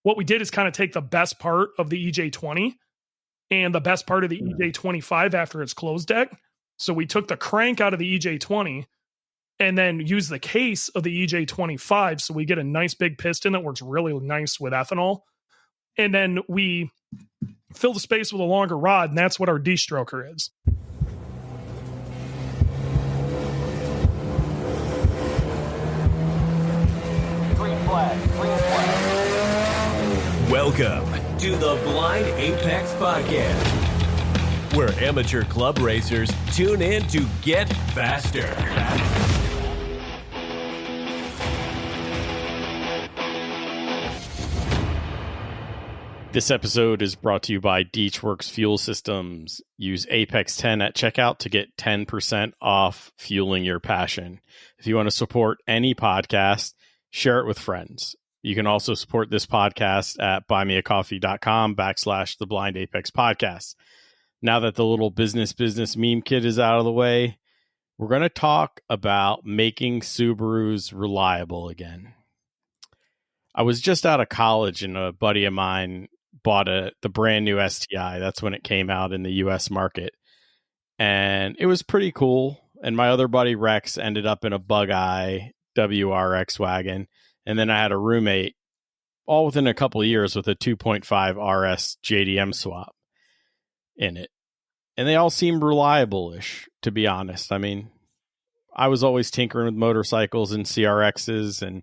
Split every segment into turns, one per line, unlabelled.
what we did is kind of take the best part of the EJ20 and the best part of the EJ25 after its closed deck. So we took the crank out of the EJ20 and then use the case of the EJ25. So we get a nice big piston that works really nice with ethanol. And then we fill the space with a longer rod, and that's what our de-stroker is.
Green flag.
Welcome to the Blind Apex Podcast, where amateur club racers tune in to get faster.
This episode is brought to you by Deechworks Fuel Systems. Use Apex 10 at checkout to get 10% off fueling your passion. If you want to support any podcast, share it with friends. You can also support this podcast at buymeacoffee.com/The Blind Apex Podcast. Now that the little business meme kit is out of the way, we're going to talk about making Subarus reliable again. I was just out of college and a buddy of mine bought the brand new STI. That's when it came out in the US market. And it was pretty cool. And my other buddy Rex ended up in a Bug-Eye WRX wagon. And then I had a roommate all within a couple of years with a 2.5 RS JDM swap in it. And they all seemed reliable-ish, to be honest. I mean, I was always tinkering with motorcycles and CRXs. And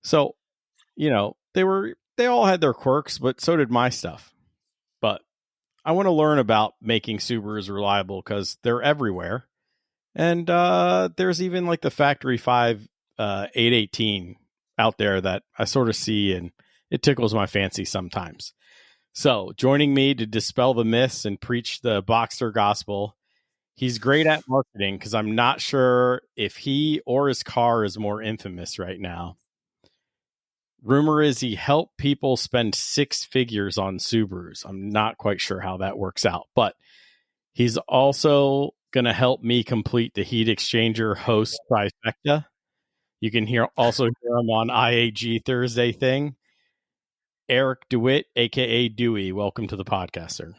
so, you know, they all had their quirks, but so did my stuff. But I want to learn about making Subarus reliable because they're everywhere. And there's even like the Factory 5 818 out there that I sort of see, and it tickles my fancy sometimes. So joining me to dispel the myths and preach the Boxster gospel, he's great at marketing because I'm not sure if he or his car is more infamous right now. Rumor is he helped people spend six figures on Subarus. I'm not quite sure how that works out, but he's also going to help me complete the heat exchanger host trifecta. You can also hear him on IAG Thursday thing. Eric Dewitt, a.k.a. Dewey. Welcome to the podcast, sir.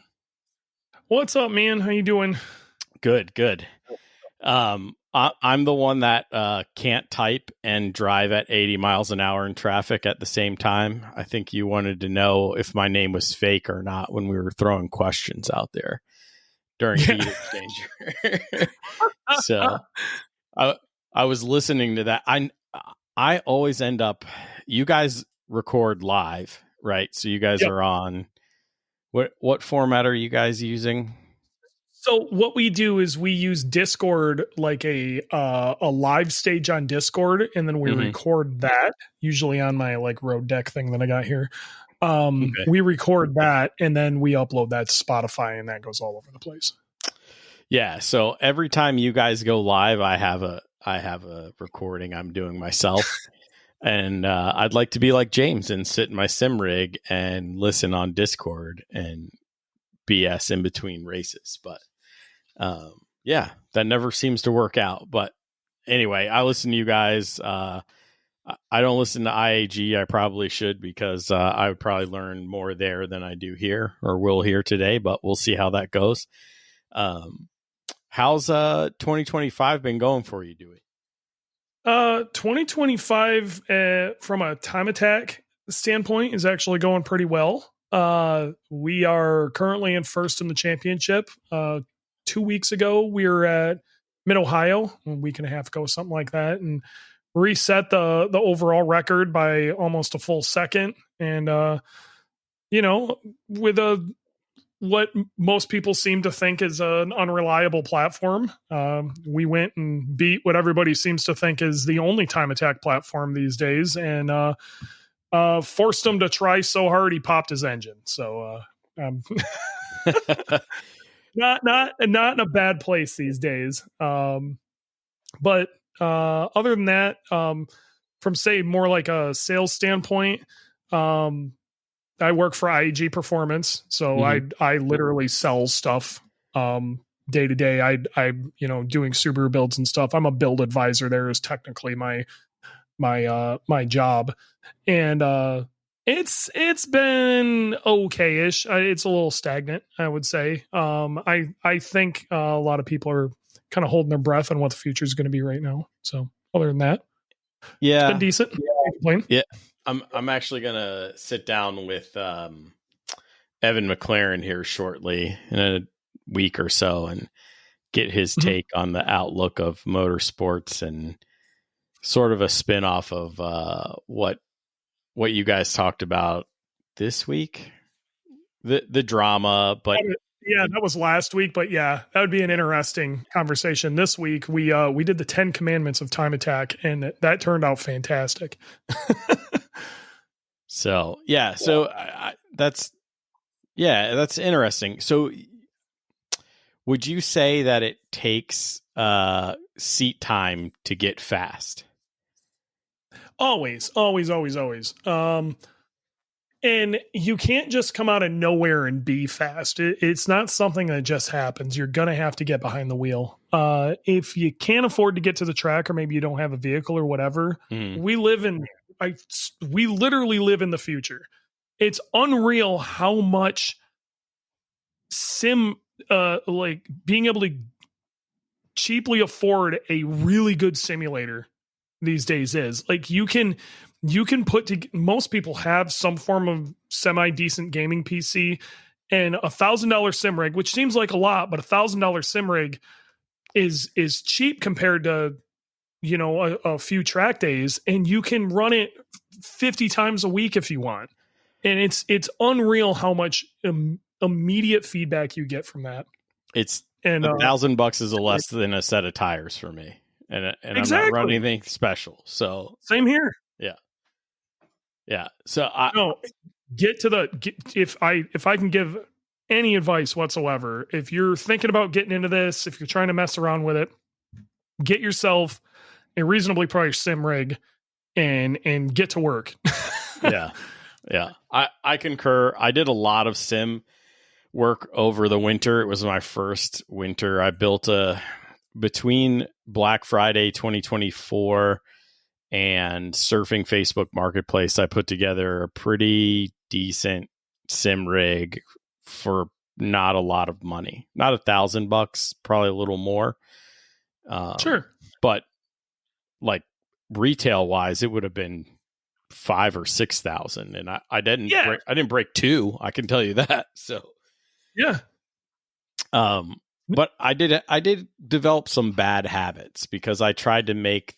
What's up, man? How you doing?
Good. I'm the one that can't type and drive at 80 miles an hour in traffic at the same time. I think you wanted to know if my name was fake or not when we were throwing questions out there during heat exchanger. So I was listening to that. I always end up, you guys record live, right? So you guys are on, what format are you guys using?
So what we do is we use Discord, like a live stage on Discord, and then we record that, usually on my like road deck thing that I got here. We record that, and then we upload that to Spotify, and that goes all over the place.
Yeah. So every time you guys go live, I have a recording I'm doing myself. And I'd like to be like James and sit in my sim rig and listen on Discord and BS in between races. But that never seems to work out. But anyway, I listen to you guys. I don't listen to IAG. I probably should because I would probably learn more there than I do here or will here today. But we'll see how that goes. How's 2025 been going for you, Dewey?
2025 from a time attack standpoint is actually going pretty well. We are currently in first in the championship. 2 weeks ago, we were at Mid-Ohio, a week and a half ago, something like that, and reset the overall record by almost a full second. And, with what most people seem to think is an unreliable platform, we went and beat what everybody seems to think is the only time attack platform these days, and forced him to try so hard he popped his engine. So not in a bad place these days. But other than that, from say more like a sales standpoint, I work for IAG Performance, so I literally sell stuff day to day. I'm doing Subaru builds and stuff. I'm a build advisor. There is technically my job, and It's been okay-ish. It's a little stagnant, I would say. I think a lot of people are kind of holding their breath on what the future is going to be right now. So other than that,
yeah,
it's been decent.
Yeah, I'm actually gonna sit down with Evan McLaren here shortly in a week or so and get his take on the outlook of motorsports and sort of a spin-off of what you guys talked about this week, the drama. But
yeah, that was last week. But yeah, that would be an interesting conversation. This week we did the 10 Commandments of Time Attack, and that turned out fantastic.
So that's interesting. So would you say that it takes seat time to get fast?
Always. And you can't just come out of nowhere and be fast. It's not something that just happens. You're going to have to get behind the wheel. If you can't afford to get to the track, or maybe you don't have a vehicle or whatever, we literally live in the future. It's unreal how much like being able to cheaply afford a really good simulator these days is. Like you can most people have some form of semi-decent gaming PC, and $1,000 sim rig, which seems like a lot, but $1,000 sim rig is cheap compared to, a few track days, and you can run it 50 times a week if you want. And it's unreal how much immediate feedback you get from that.
It's $1,000 is less than a set of tires for me. And
exactly.
I'm not running anything special. So
same here.
Yeah. So
if I can give any advice whatsoever, if you're thinking about getting into this, if you're trying to mess around with it, get yourself a reasonably priced sim rig and get to work.
Yeah. I concur. I did a lot of sim work over the winter. It was my first winter. I built between Black Friday 2024 and surfing Facebook Marketplace, I put together a pretty decent sim rig for not a lot of money. Not $1,000, probably a little more.
Sure.
But like retail wise, it would have been 5,000 or 6,000, and I didn't break two. I can tell you that. So
yeah.
But I did develop some bad habits because I tried to make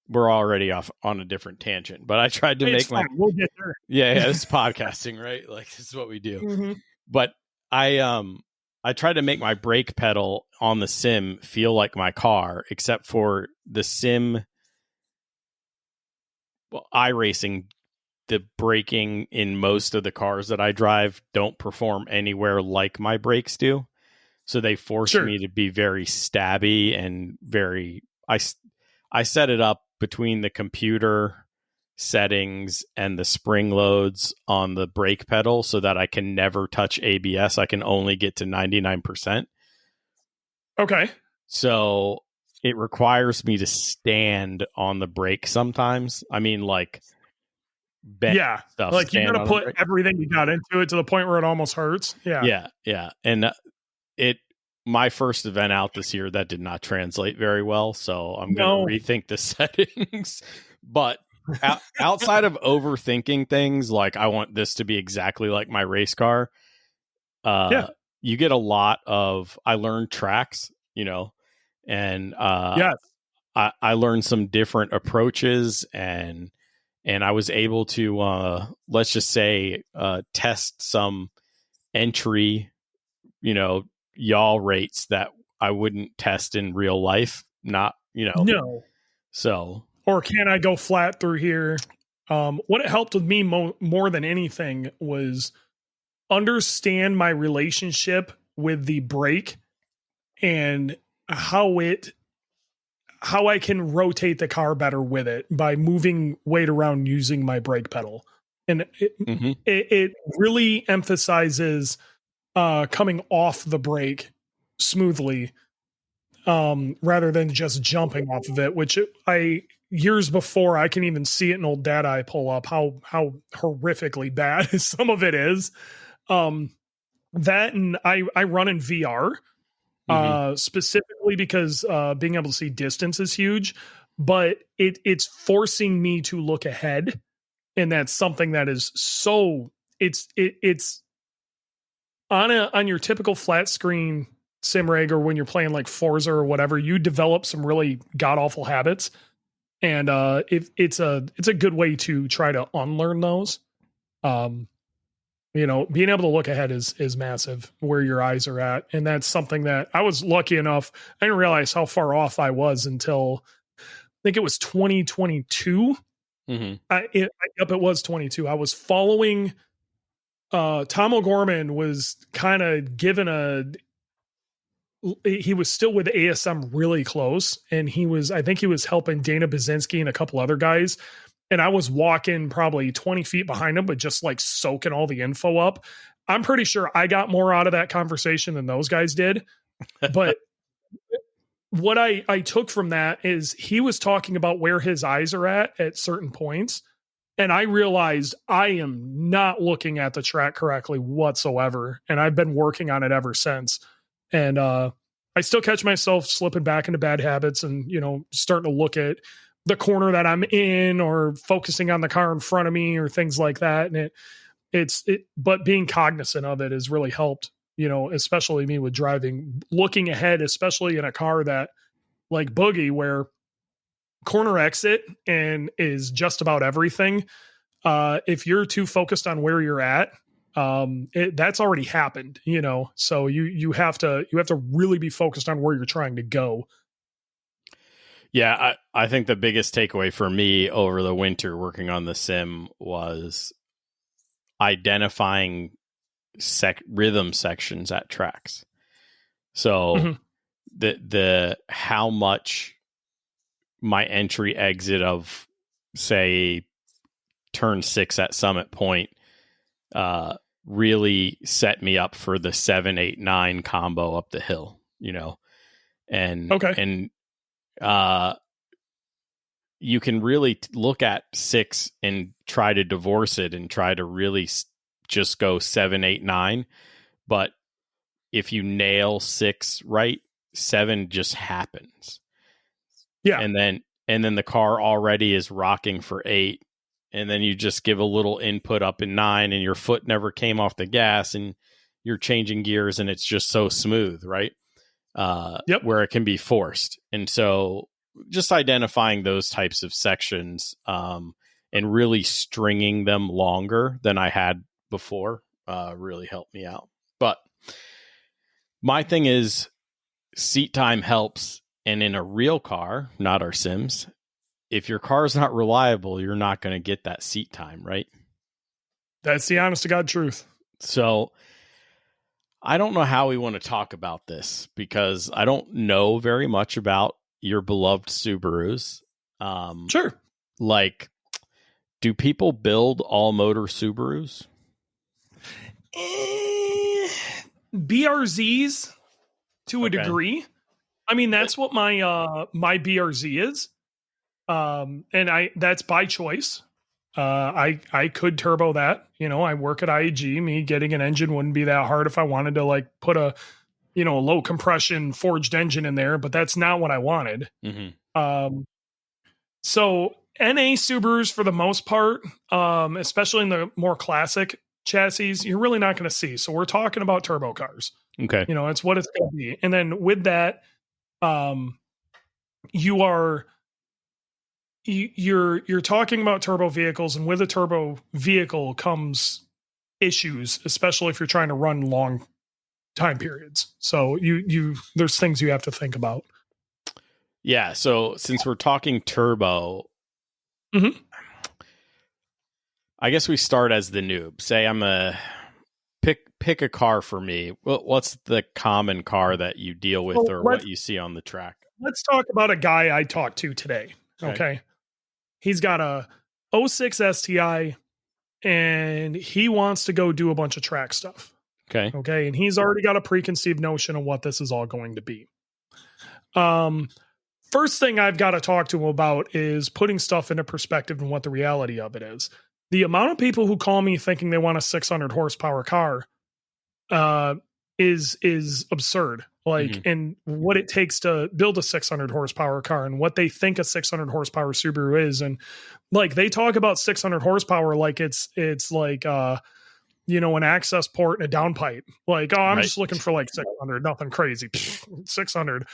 we're already off on a different tangent, but I tried to
we'll get there.
Yeah, this is podcasting, right? Like this is what we do. Mm-hmm. But I tried to make my brake pedal on the sim feel like my car, except for the sim iRacing, the braking in most of the cars that I drive don't perform anywhere like my brakes do. So they force me to be very stabby and very, I set it up between the computer settings and the spring loads on the brake pedal so that I can never touch ABS. I can only get to 99%.
Okay.
So it requires me to stand on the brake sometimes. I mean, like, stuff.
Like you got to put everything you got into it to the point where it almost hurts. Yeah.
And my first event out this year, that did not translate very well. So I'm going to rethink the settings. But outside of overthinking things, like I want this to be exactly like my race car. You get a lot of, I learned tracks, and I learned some different approaches, and I was able to, let's just say, test some entry, yaw rates that I wouldn't test in real life. Not,
No.
So.
Or can I go flat through here? What it helped with me more than anything was understand my relationship with the brake and how I can rotate the car better with it by moving weight around using my brake pedal. And it really emphasizes coming off the brake smoothly rather than just jumping off of it, which years before I can even see it in old data I pull up how horrifically bad some of it is. That, and I run in VR specifically because being able to see distance is huge, but it's forcing me to look ahead. And that's something that is so it's on your typical flat screen sim rig, or when you're playing like Forza or whatever, you develop some really god awful habits. And it's a good way to try to unlearn those. You know, being able to look ahead is massive where your eyes are at. And that's something that I was lucky enough. I didn't realize how far off I was until I think it was 2022. It was 22. I was following Tom O'Gorman was kind of given he was still with ASM really close, and I think he was helping Dana Baczynski and a couple other guys. And I was walking probably 20 feet behind him, but just like soaking all the info up. I'm pretty sure I got more out of that conversation than those guys did. But what I took from that is he was talking about where his eyes are at certain points. And I realized I am not looking at the track correctly whatsoever. And I've been working on it ever since. And I still catch myself slipping back into bad habits and, you know, starting to look at the corner that I'm in or focusing on the car in front of me or things like that. And but being cognizant of it has really helped, you know, especially me with driving, looking ahead, especially in a car that like Boogie, where corner exit and is just about everything. If you're too focused on where you're at, that's already happened, you know, so you have to really be focused on where you're trying to go.
Yeah. I think the biggest takeaway for me over the winter working on the sim was identifying rhythm sections at tracks. So the how much my entry exit of, say, turn 6 at Summit Point really set me up for the 7, 8, 9 combo up the hill, you know. And you can really look at 6 and try to divorce it and try to really just go 7, 8, 9. But if you nail 6 right, 7 just happens. Yeah. And then the car already is rocking for 8. And then you just give a little input up in 9 and your foot never came off the gas and you're changing gears and it's just so smooth, right? Where it can be forced. And so just identifying those types of sections and really stringing them longer than I had before really helped me out. But my thing is seat time helps. And in a real car, not our Sims, if your car is not reliable, you're not going to get that seat time, right?
That's the honest to God truth.
So I don't know how we want to talk about this because I don't know very much about your beloved Subarus.
Sure.
Like, do people build all motor Subarus?
BRZs to a degree. I mean, that's what my my BRZ is. And that's by choice. I could turbo that, you know, I work at IAG, me getting an engine wouldn't be that hard if I wanted to like put a low compression forged engine in there, but that's not what I wanted. So NA Subarus for the most part, especially in the more classic chassis, you're really not going to see. So we're talking about turbo cars.
Okay.
You know, it's what it's going to be. And then with that, you're talking about turbo vehicles, and with a turbo vehicle comes issues, especially if you're trying to run long time periods. So there's things you have to think about.
Yeah. So since we're talking turbo, I guess we start as the noob. Say I'm pick a car for me. What's the common car that you deal with or what you see on the track?
Let's talk about a guy I talked to today. Okay. He's got a 06 STI and he wants to go do a bunch of track stuff. Okay. And he's already got a preconceived notion of what this is all going to be. first thing I've got to talk to them about is putting stuff into perspective and what the reality of it is. The amount of people who call me thinking they want a 600 horsepower car is absurd. Like, and what it takes to build a 600 horsepower car and what they think a 600 horsepower Subaru is. And like, they talk about 600 horsepower like it's like, you know, an access port and a downpipe. Like, oh, I'm just looking for like 600, nothing crazy. 600.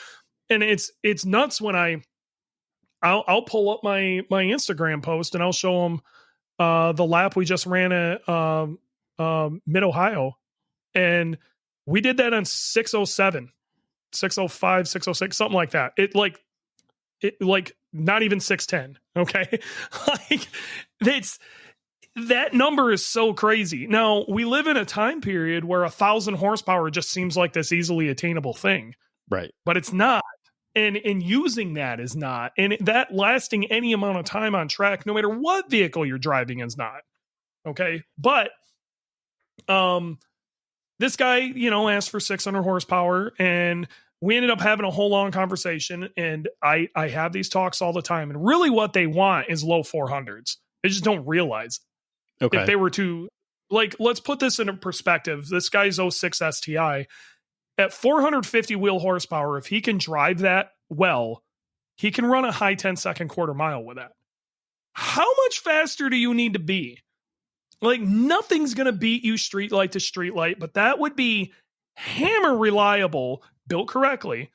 And it's nuts when I'll pull up my Instagram post and I'll show them the lap we just ran at Mid-Ohio. And we did that on 607, 605, 606, something like that. It like not even 610. Okay. Like, that number is so crazy. Now, we live in a time period where 1,000 horsepower just seems like this easily attainable thing.
Right.
But it's not. And using that is not. And that lasting any amount of time on track, no matter what vehicle you're driving, is not. Okay. But this guy, you know, asked for 600 horsepower, and we ended up having a whole long conversation. And I have these talks all the time. And really what they want is low 400s. They just don't realize. Okay. If they were to, like, let's put this into perspective. This guy's 06 STI at 450 wheel horsepower. If he can drive that well, he can run a high 10-second quarter mile with that. How much faster do you need to be? Like, nothing's going to beat you street light to street light, but that would be hammer reliable, built correctly.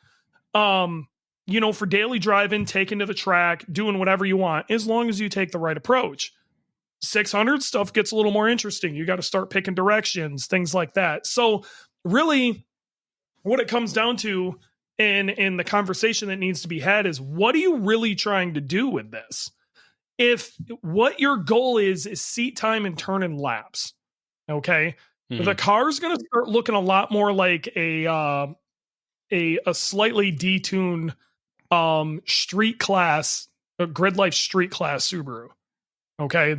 You know, for daily driving, taking to the track, doing whatever you want, as long as you take the right approach. 600 stuff gets a little more interesting. You got to start picking directions, things like that. So really what it comes down to in the conversation that needs to be had is, what are you really trying to do with this? If what your goal is seat time and turn in laps, okay, the car's going to start looking a lot more like a slightly detuned street class, a grid life street class Subaru. Okay,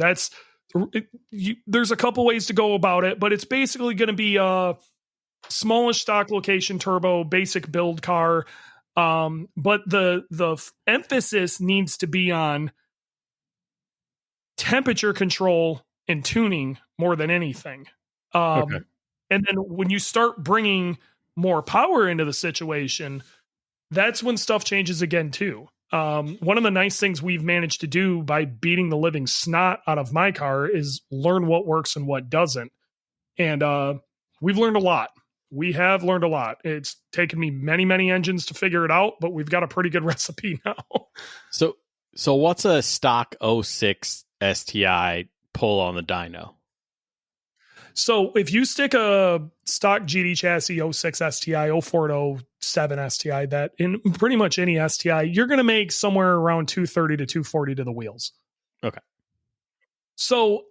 there's a couple ways to go about it, but it's basically going to be a smallish stock location turbo, basic build car. But the emphasis needs to be on temperature control and tuning more than anything. And then when you start bringing more power into the situation, that's when stuff changes again too. One of the nice things we've managed to do by beating the living snot out of my car is learn what works and what doesn't. And we've learned a lot. We have learned a lot. It's taken me many, many engines to figure it out, but we've got a pretty good recipe now.
So what's a stock 06 STI pull on the dyno?
So if you stick a stock GD chassis 06 STI, 04 to 07 STI, that in pretty much any STI, you're going to make somewhere around 230 to 240 to the wheels. Okay. So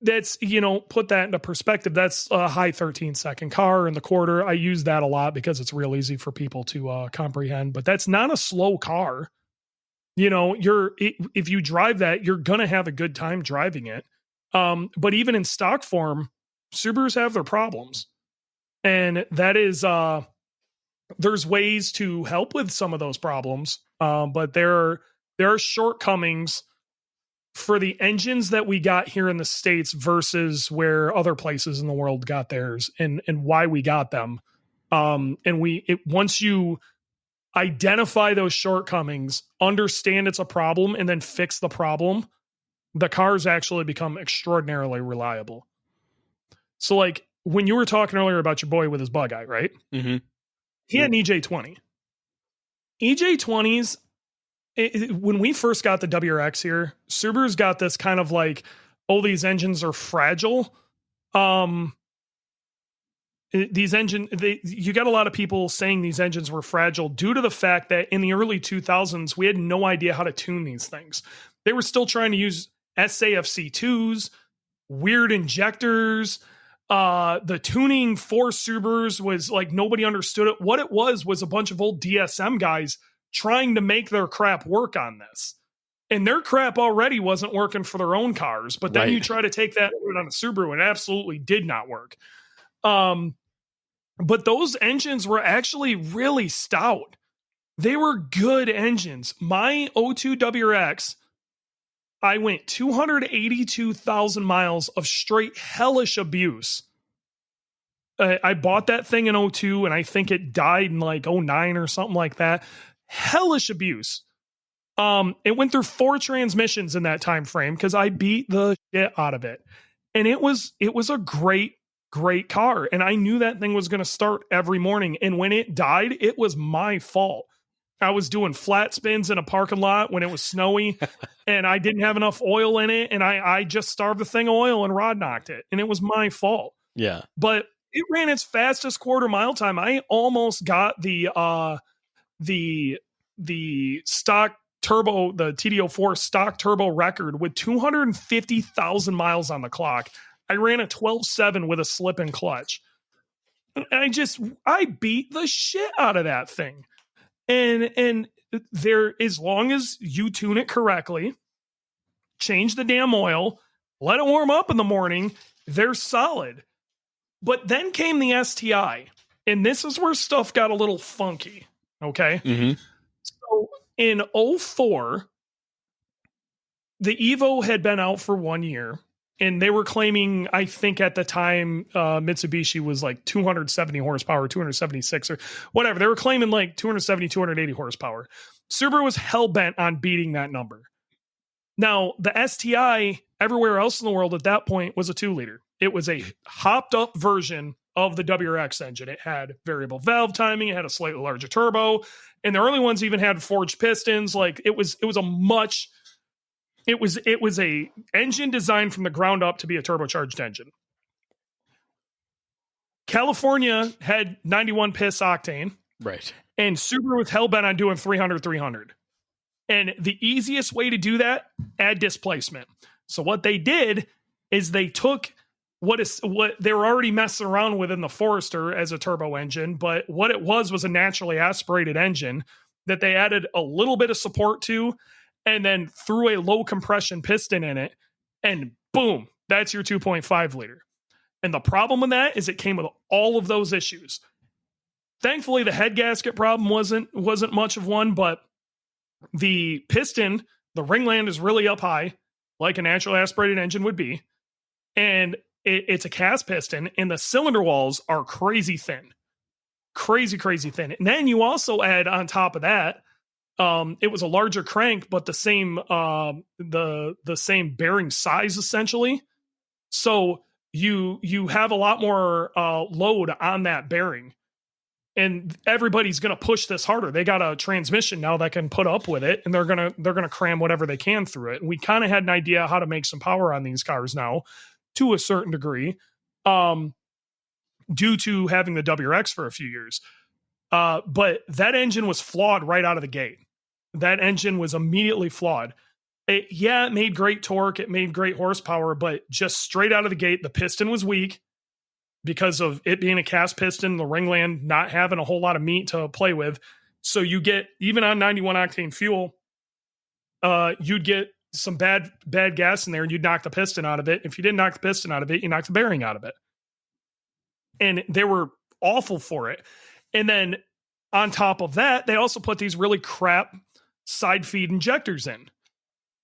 that's, you know, put that into perspective. That's a high 13-second car in the quarter. I use that a lot because it's real easy for people to comprehend, but that's not a slow car. You know, if you drive that, you're going to have a good time driving it. But even in stock form, Subarus have their problems. And that is, there's ways to help with some of those problems. But there are shortcomings for the engines that we got here in the States versus where other places in the world got theirs, and why we got them. Once you identify those shortcomings, understand it's a problem, and then fix the problem, the cars actually become extraordinarily reliable. So like when you were talking earlier about your boy with his bug eye, right? Mm-hmm. He had an EJ20. EJ20s, when we first got the WRX here, Subaru's got this kind of like, oh, these engines are fragile. These you got a lot of people saying these engines were fragile due to the fact that in the early 2000s, we had no idea how to tune these things. They were still trying to use SAFC2s, weird injectors. The tuning for Subarus was like, nobody understood it. What it was a bunch of old DSM guys trying to make their crap work on this. And their crap already wasn't working for their own cars. But then you try to take that on a Subaru, and it absolutely did not work. But those engines were actually really stout. They were good engines. My 02 WRX, I went 282,000 miles of straight hellish abuse. I bought that thing in 02, and I think it died in like 09 or something like that. Hellish abuse. It went through 4 transmissions in that time frame because I beat the shit out of it. And it was a great car. And I knew that thing was going to start every morning. And when it died, it was my fault. I was doing flat spins in a parking lot when it was snowy and I didn't have enough oil in it. And I just starved the thing of oil and rod knocked it. And it was my fault.
Yeah.
But it ran its fastest quarter mile time. I almost got the stock turbo, the TD04 stock turbo record with 250,000 miles on the clock. I ran a 12.7 with a slip and clutch. I beat the shit out of that thing. And there, as long as you tune it correctly, change the damn oil, let it warm up in the morning, they're solid. But then came the STI, and this is where stuff got a little funky. Okay.
Mm-hmm.
So in 04, the Evo had been out for 1 year, and they were claiming, I think at the time, Mitsubishi was like 270 horsepower, 276 or whatever. They were claiming like 270, 280 horsepower. Subaru was hell-bent on beating that number. Now, the STI everywhere else in the world at that point was a 2-liter. It was a hopped-up version of the WRX engine. It had variable valve timing. It had a slightly larger turbo. And the early ones even had forged pistons. Like it was a engine designed from the ground up to be a turbocharged engine. California had 91 piss octane.
Right.
And Subaru was hell-bent on doing 300. And the easiest way to do that, add displacement. So what they did is they took what they were already messing around with in the Forester as a turbo engine, but what it was a naturally aspirated engine that they added a little bit of support to, and then threw a low compression piston in it, and boom, that's your 2.5 liter. And the problem with that is it came with all of those issues. Thankfully, the head gasket problem wasn't much of one, but the piston, the ringland is really up high, like a naturally aspirated engine would be. And it's a cast piston, and the cylinder walls are crazy thin. Crazy thin. And then you also add on top of that, it was a larger crank, but the same the same bearing size essentially. So you have a lot more load on that bearing. And everybody's going to push this harder. They got a transmission now that can put up with it, and they're going to cram whatever they can through it. And we kind of had an idea how to make some power on these cars now, to a certain degree, due to having the WRX for a few years. But that engine was flawed right out of the gate. That engine was immediately flawed. It made great torque, it made great horsepower, but just straight out of the gate, the piston was weak. Because of it being a cast piston, the ringland not having a whole lot of meat to play with. So you get, even on 91 octane fuel, you'd get some bad gas in there, and you'd knock the piston out of it. If you didn't knock the piston out of it, you knocked the bearing out of it. And they were awful for it. And then on top of that, they also put these really crap side feed injectors in.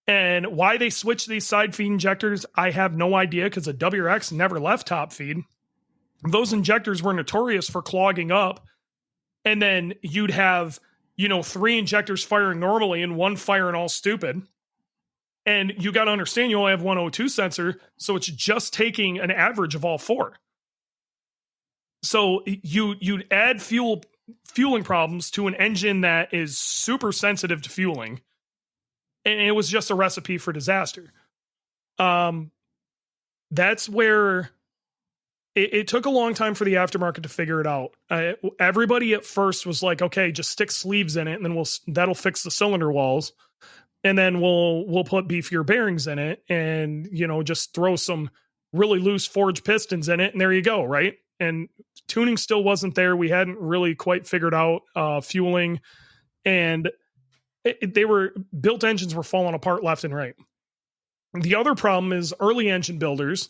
And why they switched these side feed injectors, I have no idea, because the WRX never left top feed. Those injectors were notorious for clogging up. And then you'd have, 3 injectors firing normally and 1 firing all stupid. And you got to understand, you only have one O2 sensor, so it's just taking an average of all 4. So you'd add fueling problems to an engine that is super sensitive to fueling. And it was just a recipe for disaster. That's where it took a long time for the aftermarket to figure it out. Everybody at first was like, okay, just stick sleeves in it, and then that'll fix the cylinder walls. And then we'll put beefier bearings in it, and, just throw some really loose forged pistons in it, and there you go, right? And tuning still wasn't there. We hadn't really quite figured out fueling, and built engines were falling apart left and right. The other problem is early engine builders,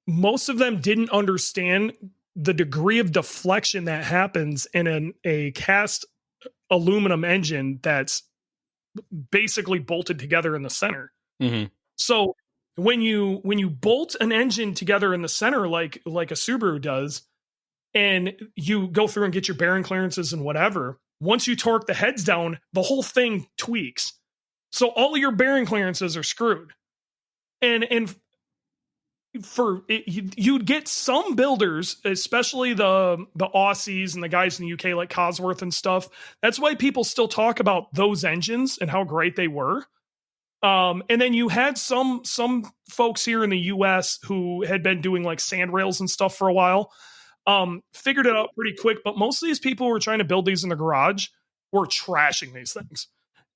most of them didn't understand the degree of deflection that happens in a cast aluminum engine that's basically bolted together in the center.
Mm-hmm.
So when you bolt an engine together in the center, like a Subaru does, and you go through and get your bearing clearances and whatever, once you torque the heads down, the whole thing tweaks. So all of your bearing clearances are screwed. And for it, you'd get some builders, especially the Aussies and the guys in the UK like Cosworth and stuff. That's why people still talk about those engines and how great they were. And then you had some folks here in the US who had been doing like sandrails and stuff for a while. Figured it out pretty quick, but most of these people who were trying to build these in the garage were trashing these things.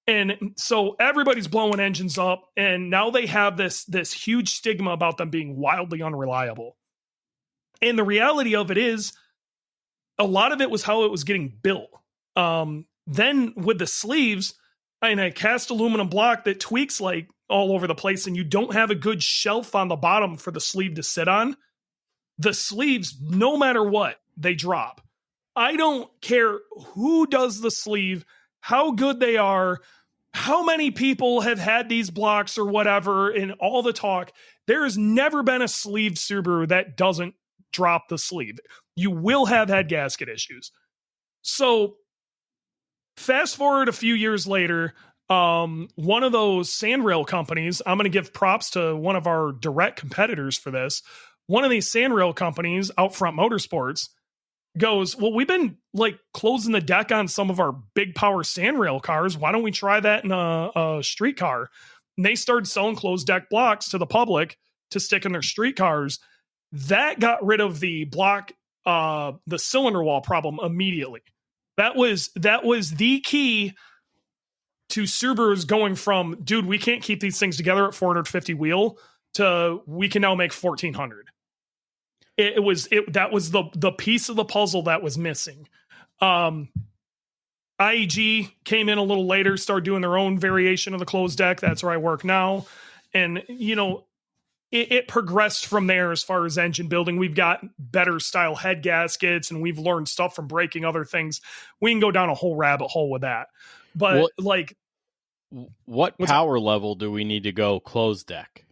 And so everybody's blowing engines up, and now they have this huge stigma about them being wildly unreliable. And the reality of it is, a lot of it was how it was getting built. Then with the sleeves, and a cast aluminum block that tweaks like all over the place, and you don't have a good shelf on the bottom for the sleeve to sit on, the sleeves, no matter what, they drop. I don't care who does the sleeve, how good they are, how many people have had these blocks or whatever, and all the talk. There has never been a sleeved Subaru that doesn't drop the sleeve. You will have head gasket issues. So fast forward a few years later, one of those sandrail companies, I'm going to give props to one of our direct competitors for this. One of these sandrail companies, Outfront Motorsports, goes, well, we've been like closing the deck on some of our big power sandrail cars. Why don't we try that in a street car? And they started selling closed deck blocks to the public to stick in their street cars. That got rid of the block, the cylinder wall problem immediately. That was the key to Subaru's going from, dude, we can't keep these things together at 450 wheel, to we can now make 1400. That was the piece of the puzzle that was missing. IEG came in a little later, started doing their own variation of the closed deck. That's where I work now. And, you know, it progressed from there as far as engine building. We've got better style head gaskets, and we've learned stuff from breaking other things. We can go down a whole rabbit hole with that. But
what power level do we need to go closed deck?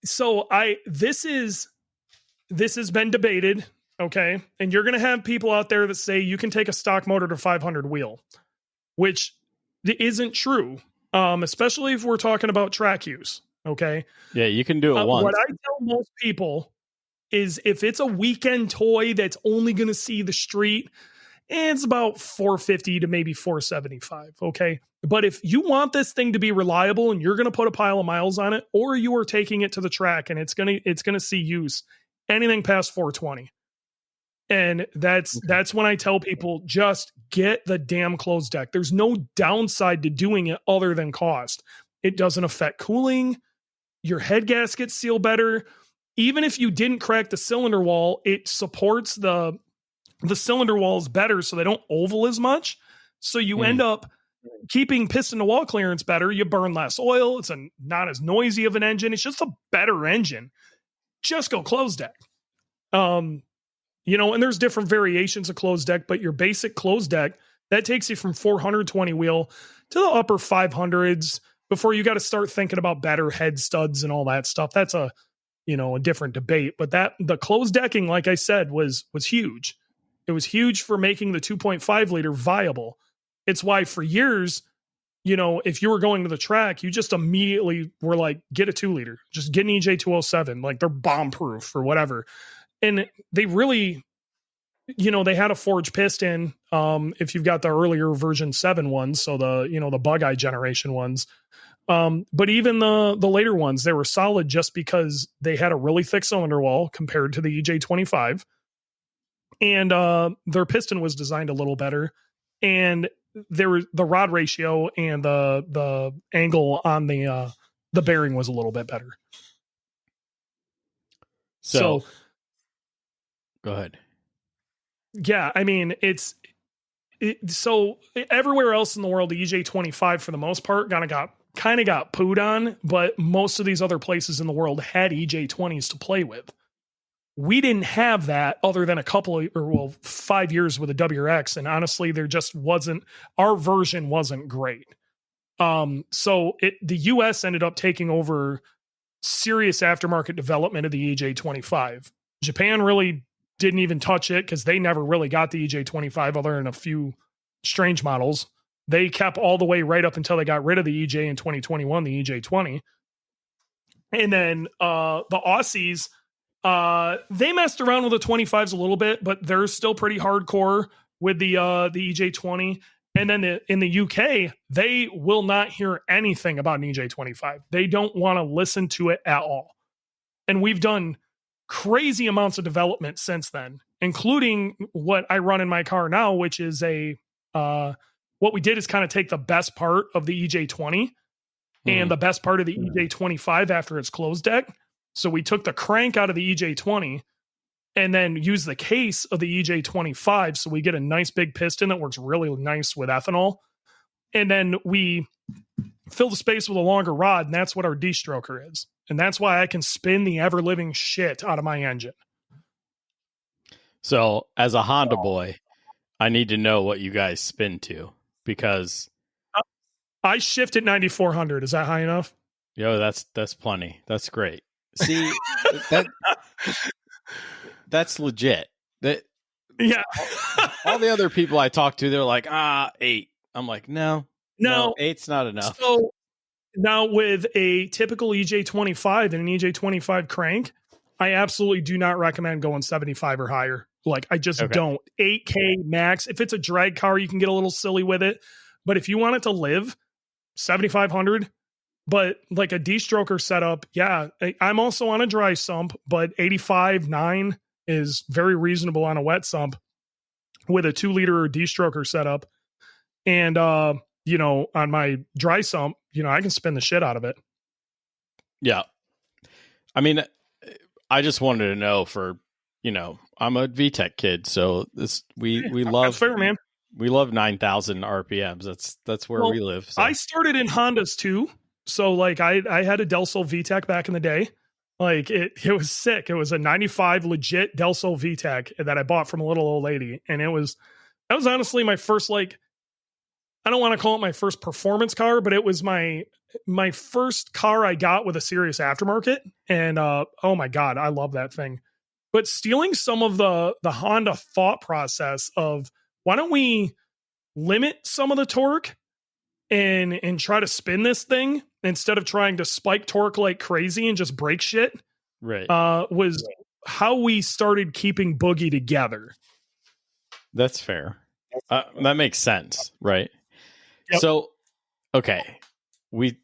So this has been debated, okay? And you're going to have people out there that say you can take a stock motor to 500 wheel, which isn't true, especially if we're talking about track use, okay?
Yeah, you can do it once.
What I tell most people is if it's a weekend toy that's only going to see the street, it's about 450 to maybe 475, okay? But if you want this thing to be reliable and you're going to put a pile of miles on it, or you are taking it to the track and it's going to see use, anything past 420. And that's when I tell people, just get the damn closed deck. There's no downside to doing it other than cost. It doesn't affect cooling. Your head gaskets seal better. Even if you didn't crack the cylinder wall, it supports the cylinder walls better, so they don't oval as much. So you end up keeping piston to wall clearance better. You burn less oil. It's not as noisy of an engine. It's just a better engine. Just go closed deck. You know, and there's different variations of closed deck, but your basic closed deck, that takes you from 420 wheel to the upper 500s before you got to start thinking about better head studs and all that stuff. That's a different debate, but the closed decking, like I said, was huge. It was huge for making the 2.5 liter viable. It's why for years, you know, if you were going to the track, you just immediately were like, get a 2 liter, just get an EJ207. Like, they're bomb proof or whatever. And they really, you know, they had a forged piston. If you've got the earlier version 7 ones, so the bug eye generation ones. But even the later ones, they were solid just because they had a really thick cylinder wall compared to the EJ25. And their piston was designed a little better. And the rod ratio and the angle on the bearing was a little bit better. So
go ahead.
Yeah, I mean, so everywhere else in the world, the EJ25 for the most part kind of got pooed on, but most of these other places in the world had EJ20s to play with. We didn't have that other than 5 years with a WRX. And honestly, there just wasn't, our version wasn't great. So the US ended up taking over serious aftermarket development of the EJ25. Japan really didn't even touch it because they never really got the EJ25 other than a few strange models. They kept all the way right up until they got rid of the EJ in 2021, the EJ20. And then the Aussies, they messed around with the 25s a little bit, but they're still pretty hardcore with the EJ20. And then in the UK, they will not hear anything about an EJ25. They don't want to listen to it at all. And we've done crazy amounts of development since then, including what I run in my car now, which is what we did is kind of take the best part of the EJ20 and the best part of the EJ25 after its closed deck. So we took the crank out of the EJ20 and then use the case of the EJ25. So we get a nice big piston that works really nice with ethanol. And then we fill the space with a longer rod, and that's what our D-stroker is. And that's why I can spin the ever-living shit out of my engine.
So as a Honda boy, I need to know what you guys spin to, because
I shift at 9,400. Is that high enough?
Yo, that's plenty. That's great. See, that's legit.
Yeah.
all the other people I talk to, they're like, 8. I'm like, no, 8's not enough.
So now with a typical EJ25 and an EJ25 crank, I absolutely do not recommend going 75 or higher. Like, I just don't. 8K max. If it's a drag car, you can get a little silly with it. But if you want it to live, 7,500. But like a D-stroker setup, yeah. I'm also on a dry sump, but 85.9 is very reasonable on a wet sump with a 2-liter D-stroker setup. And, on my dry sump, I can spin the shit out of it.
Yeah. I mean, I just wanted to know I'm a VTEC kid, so we love
That's fair, man.
We love 9,000 RPMs. That's where we live. So.
I started in Hondas too. So like I had a Del Sol VTEC back in the day. Like it was sick. It was a 95 legit Del Sol VTEC that I bought from a little old lady. And that was honestly my first, like, I don't want to call it my first performance car, but it was my first car I got with a serious aftermarket. And oh my God, I love that thing. But stealing some of the Honda thought process of, why don't we limit some of the torque and try to spin this thing instead of trying to spike torque like crazy and just break shit,
right?
Was how we started keeping Boogie together.
That's fair. That makes sense, right?
Yep.
So, okay, we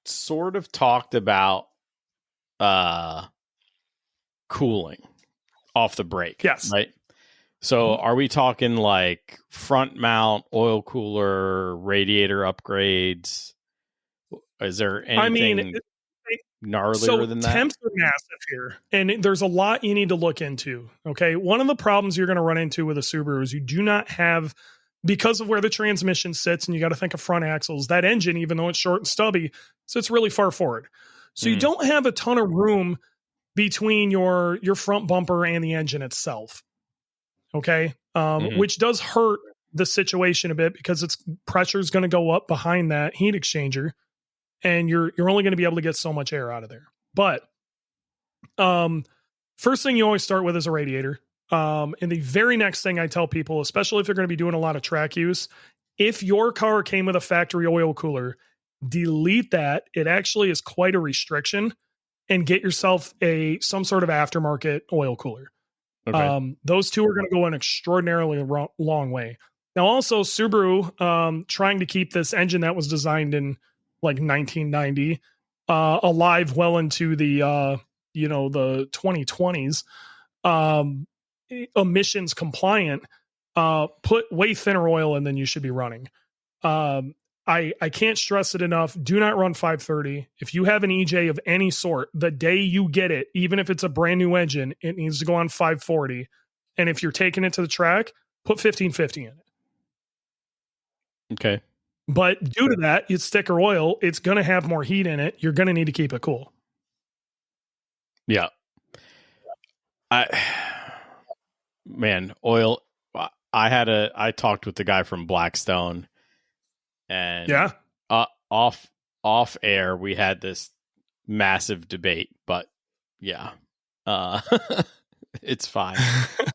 sort of talked about cooling off the brake,
yes,
right? So are we talking like front mount, oil cooler, radiator upgrades? Is there anything gnarlier than that?
Temps are massive here, and there's a lot you need to look into. Okay. One of the problems you're going to run into with a Subaru is you do not have, because of where the transmission sits, and you got to think of front axles, that engine, even though it's short and stubby, sits really far forward. So you don't have a ton of room between your front bumper and the engine itself. Okay. Which does hurt the situation a bit because pressure is going to go up behind that heat exchanger, and you're only going to be able to get so much air out of there. But first thing you always start with is a radiator. And the very next thing I tell people, especially if they're going to be doing a lot of track use, if your car came with a factory oil cooler, delete that. It actually is quite a restriction, and get yourself some sort of aftermarket oil cooler. Okay. Those two are going to go an extraordinarily long way. Now, also Subaru, trying to keep this engine that was designed in like 1990 alive well into the 2020s, emissions compliant, put way thinner oil in than you should be running. I can't stress it enough. Do not run 530. If you have an EJ of any sort, the day you get it, even if it's a brand new engine, it needs to go on 540. And if you're taking it to the track, put 1550 in it.
Okay.
But due to that, it's thicker oil. It's going to have more heat in it. You're going to need to keep it cool.
Yeah. Oil. I talked with the guy from Blackstone, and
Yeah.
Off air, we had this massive debate, but yeah, it's fine.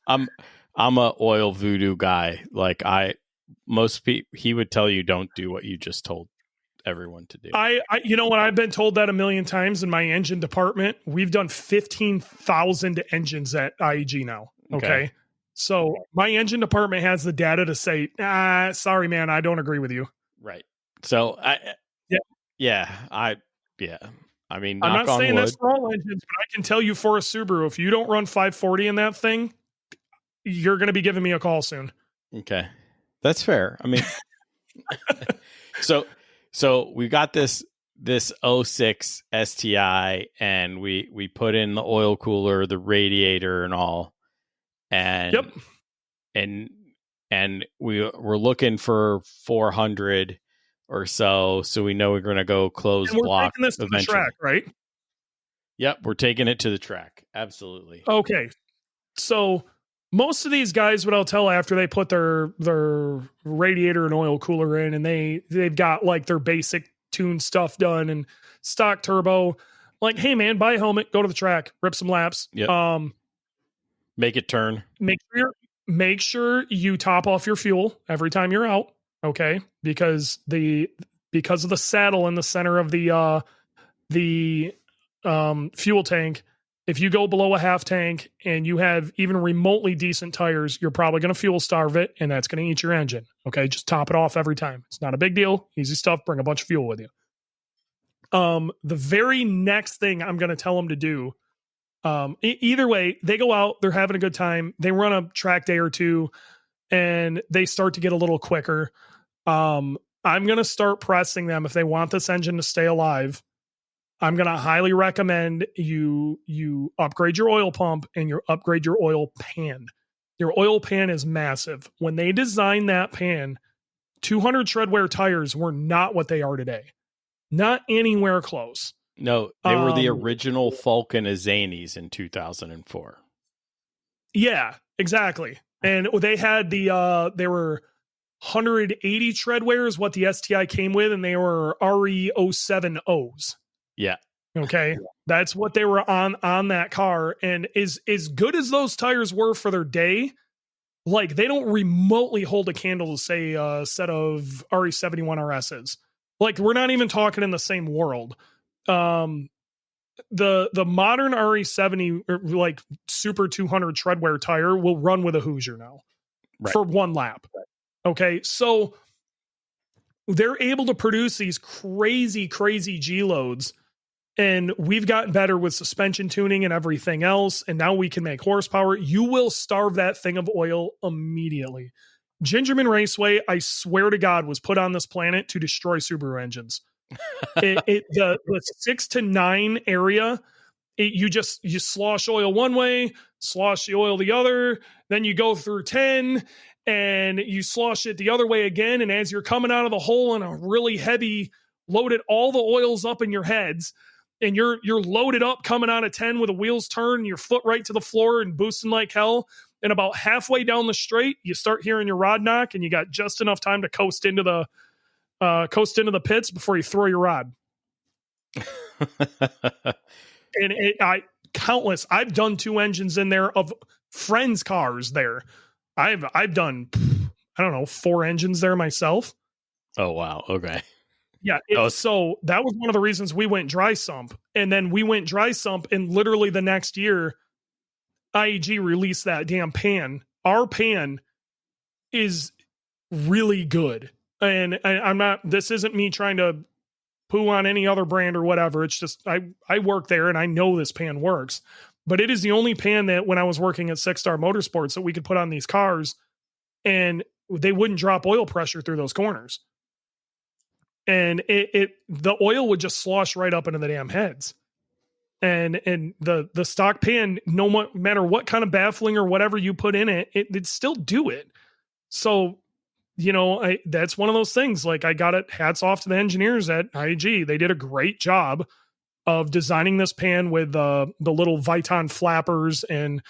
I'm a oil voodoo guy. Like most people, he would tell you don't do what you just told everyone to do.
You know what? I've been told that a million times in my engine department. We've done 15,000 engines at IEG now. Okay. So my engine department has the data to say, sorry, man, I don't agree with you.
Right. So I mean,
I'm not saying
wood.
that's for all engines, but I can tell you for a Subaru, if you don't run 540 in that thing, you're going to be giving me a call soon.
Okay. That's fair. I mean, so we got this 06 STI, and we put in the oil cooler, the radiator and all. And
yep.
And we're looking for 400 or so we know we're going to go close block
taking this to the track, right?
Yep, we're taking it to the track. Absolutely.
Okay. So most of these guys, what I'll tell after they put their radiator and oil cooler in, and they've got like their basic tune stuff done and stock turbo, like, hey man, buy a helmet, go to the track, rip some laps.
Yep. Make it turn.
Make sure you top off your fuel every time you're out. Okay. Because of the saddle in the center of the fuel tank, if you go below a half tank and you have even remotely decent tires, you're probably going to fuel starve it, and that's going to eat your engine. Okay. Just top it off every time. It's not a big deal. Easy stuff. Bring a bunch of fuel with you. The very next thing I'm going to tell them to do, either way, they go out, they're having a good time. They run a track day or two and they start to get a little quicker. I'm going to start pressing them if they want this engine to stay alive. I'm going to highly recommend you upgrade your oil pump and you upgrade your oil pan. Your oil pan is massive. When they designed that pan, 200 treadwear tires were not what they are today. Not anywhere close.
No, they were the original Falcon Azanis in 2004.
Yeah, exactly. And they had they were 180 treadwear is what the STI came with, and they were RE070s.
Yeah.
Okay. That's what they were on that car. And as good as those tires were for their day, like they don't remotely hold a candle to say a set of RE71 RSs. Like we're not even talking in the same world. The modern RE70 or like Super 200 treadwear tire will run with a Hoosier now for one lap. Okay. So they're able to produce these crazy G loads, and we've gotten better with suspension tuning and everything else. And now we can make horsepower. You will starve that thing of oil immediately. Gingerman Raceway, I swear to God, was put on this planet to destroy Subaru engines. The 6 to 9 area, you slosh oil one way, slosh the oil the other, then you go through 10 and you slosh it the other way again. And as you're coming out of the hole in a really heavy, loaded all the oils up in your heads, and you're loaded up coming out of 10 with the wheels turned, your foot right to the floor and boosting like hell. And about halfway down the straight, you start hearing your rod knock, and you got just enough time to coast into the pits before you throw your rod. And I've done 2 engines in there of friends' cars there. I've done, I don't know, 4 engines there myself.
Oh, wow. Okay.
Yeah. So that was one of the reasons we went dry sump. And then we went dry sump, and literally the next year, IEG released that damn pan. Our pan is really good. And this isn't me trying to poo on any other brand or whatever. It's just, I work there and I know this pan works, but it is the only pan that when I was working at 6 Star Motorsports that we could put on these cars and they wouldn't drop oil pressure through those corners. And the oil would just slosh right up into the damn heads. And the stock pan, no matter what kind of baffling or whatever you put in it, it'd still do it. So, that's one of those things. Like I got it. Hats off to the engineers at IEG. They did a great job of designing this pan with the little Viton flappers and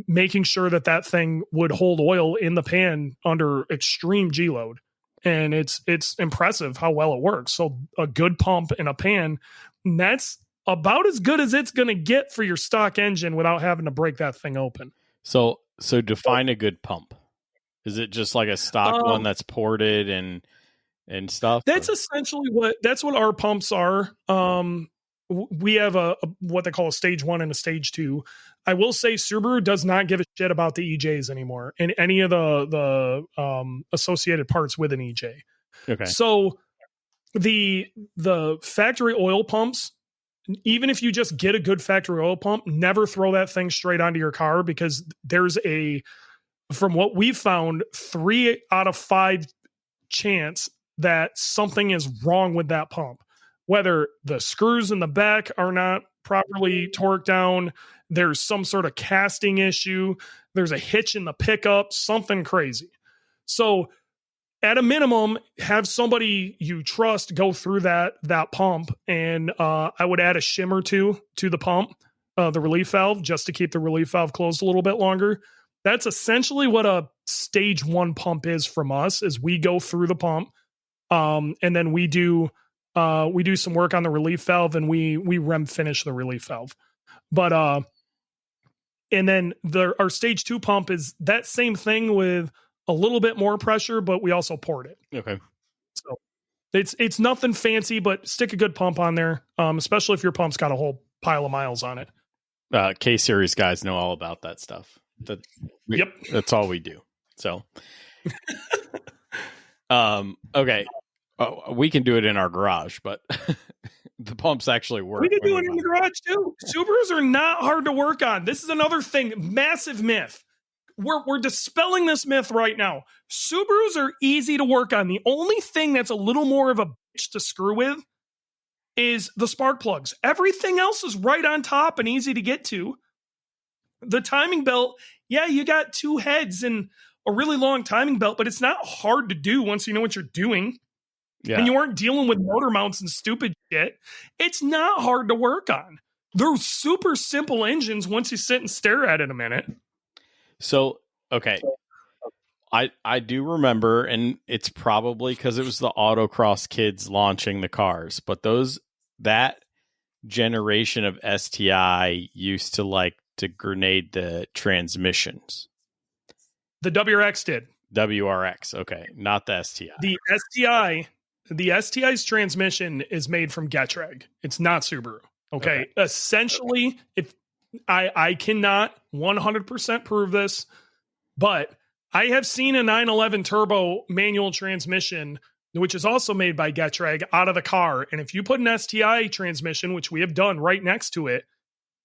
making sure that thing would hold oil in the pan under extreme G load. And it's impressive how well it works. So a good pump in a pan, that's about as good as it's going to get for your stock engine without having to break that thing open.
So define a good pump. Is it just like a stock one that's ported and stuff?
That's essentially what our pumps are. We have a what they call a stage 1 and a stage 2. I will say Subaru does not give a shit about the EJs anymore and any of the associated parts with an EJ.
Okay.
So the factory oil pumps, even if you just get a good factory oil pump, never throw that thing straight onto your car, because there's from what we've found, 3 out of 5 chance that something is wrong with that pump. Whether the screws in the back are not properly torqued down, there's some sort of casting issue, there's a hitch in the pickup, something crazy. So at a minimum, have somebody you trust go through that pump, and I would add a shim or two to the pump, the relief valve, just to keep the relief valve closed a little bit longer. That's essentially what a stage 1 pump is from us, is we go through the pump, and then we do some work on the relief valve, and we rem finish the relief valve. But and then our stage 2 pump is that same thing with a little bit more pressure, but we also poured it.
Okay.
So it's nothing fancy, but stick a good pump on there, especially if your pump's got a whole pile of miles on it.
K-Series guys know all about that stuff.
Yep.
That's all we do. So, okay. We can do it in our garage, but the pumps actually work.
We can do it in the garage too. Subarus are not hard to work on. This is another thing, massive myth. We're dispelling this myth right now. Subarus are easy to work on. The only thing that's a little more of a bitch to screw with is the spark plugs. Everything else is right on top and easy to get to. The timing belt, yeah, you got 2 heads and a really long timing belt, but it's not hard to do once you know what you're doing. Yeah. And you aren't dealing with motor mounts and stupid shit. It's not hard to work on. They're super simple engines once you sit and stare at it a minute.
So, okay. I do remember, and it's probably because it was the autocross kids launching the cars, but that generation of STI used to like to grenade the transmissions.
The WRX did.
WRX, okay. Not the STI.
The STI's transmission is made from Getrag. It's not Subaru. Okay. Essentially, if I cannot 100% prove this, but I have seen a 911 turbo manual transmission, which is also made by Getrag, out of the car. And if you put an STI transmission, which we have done right next to it,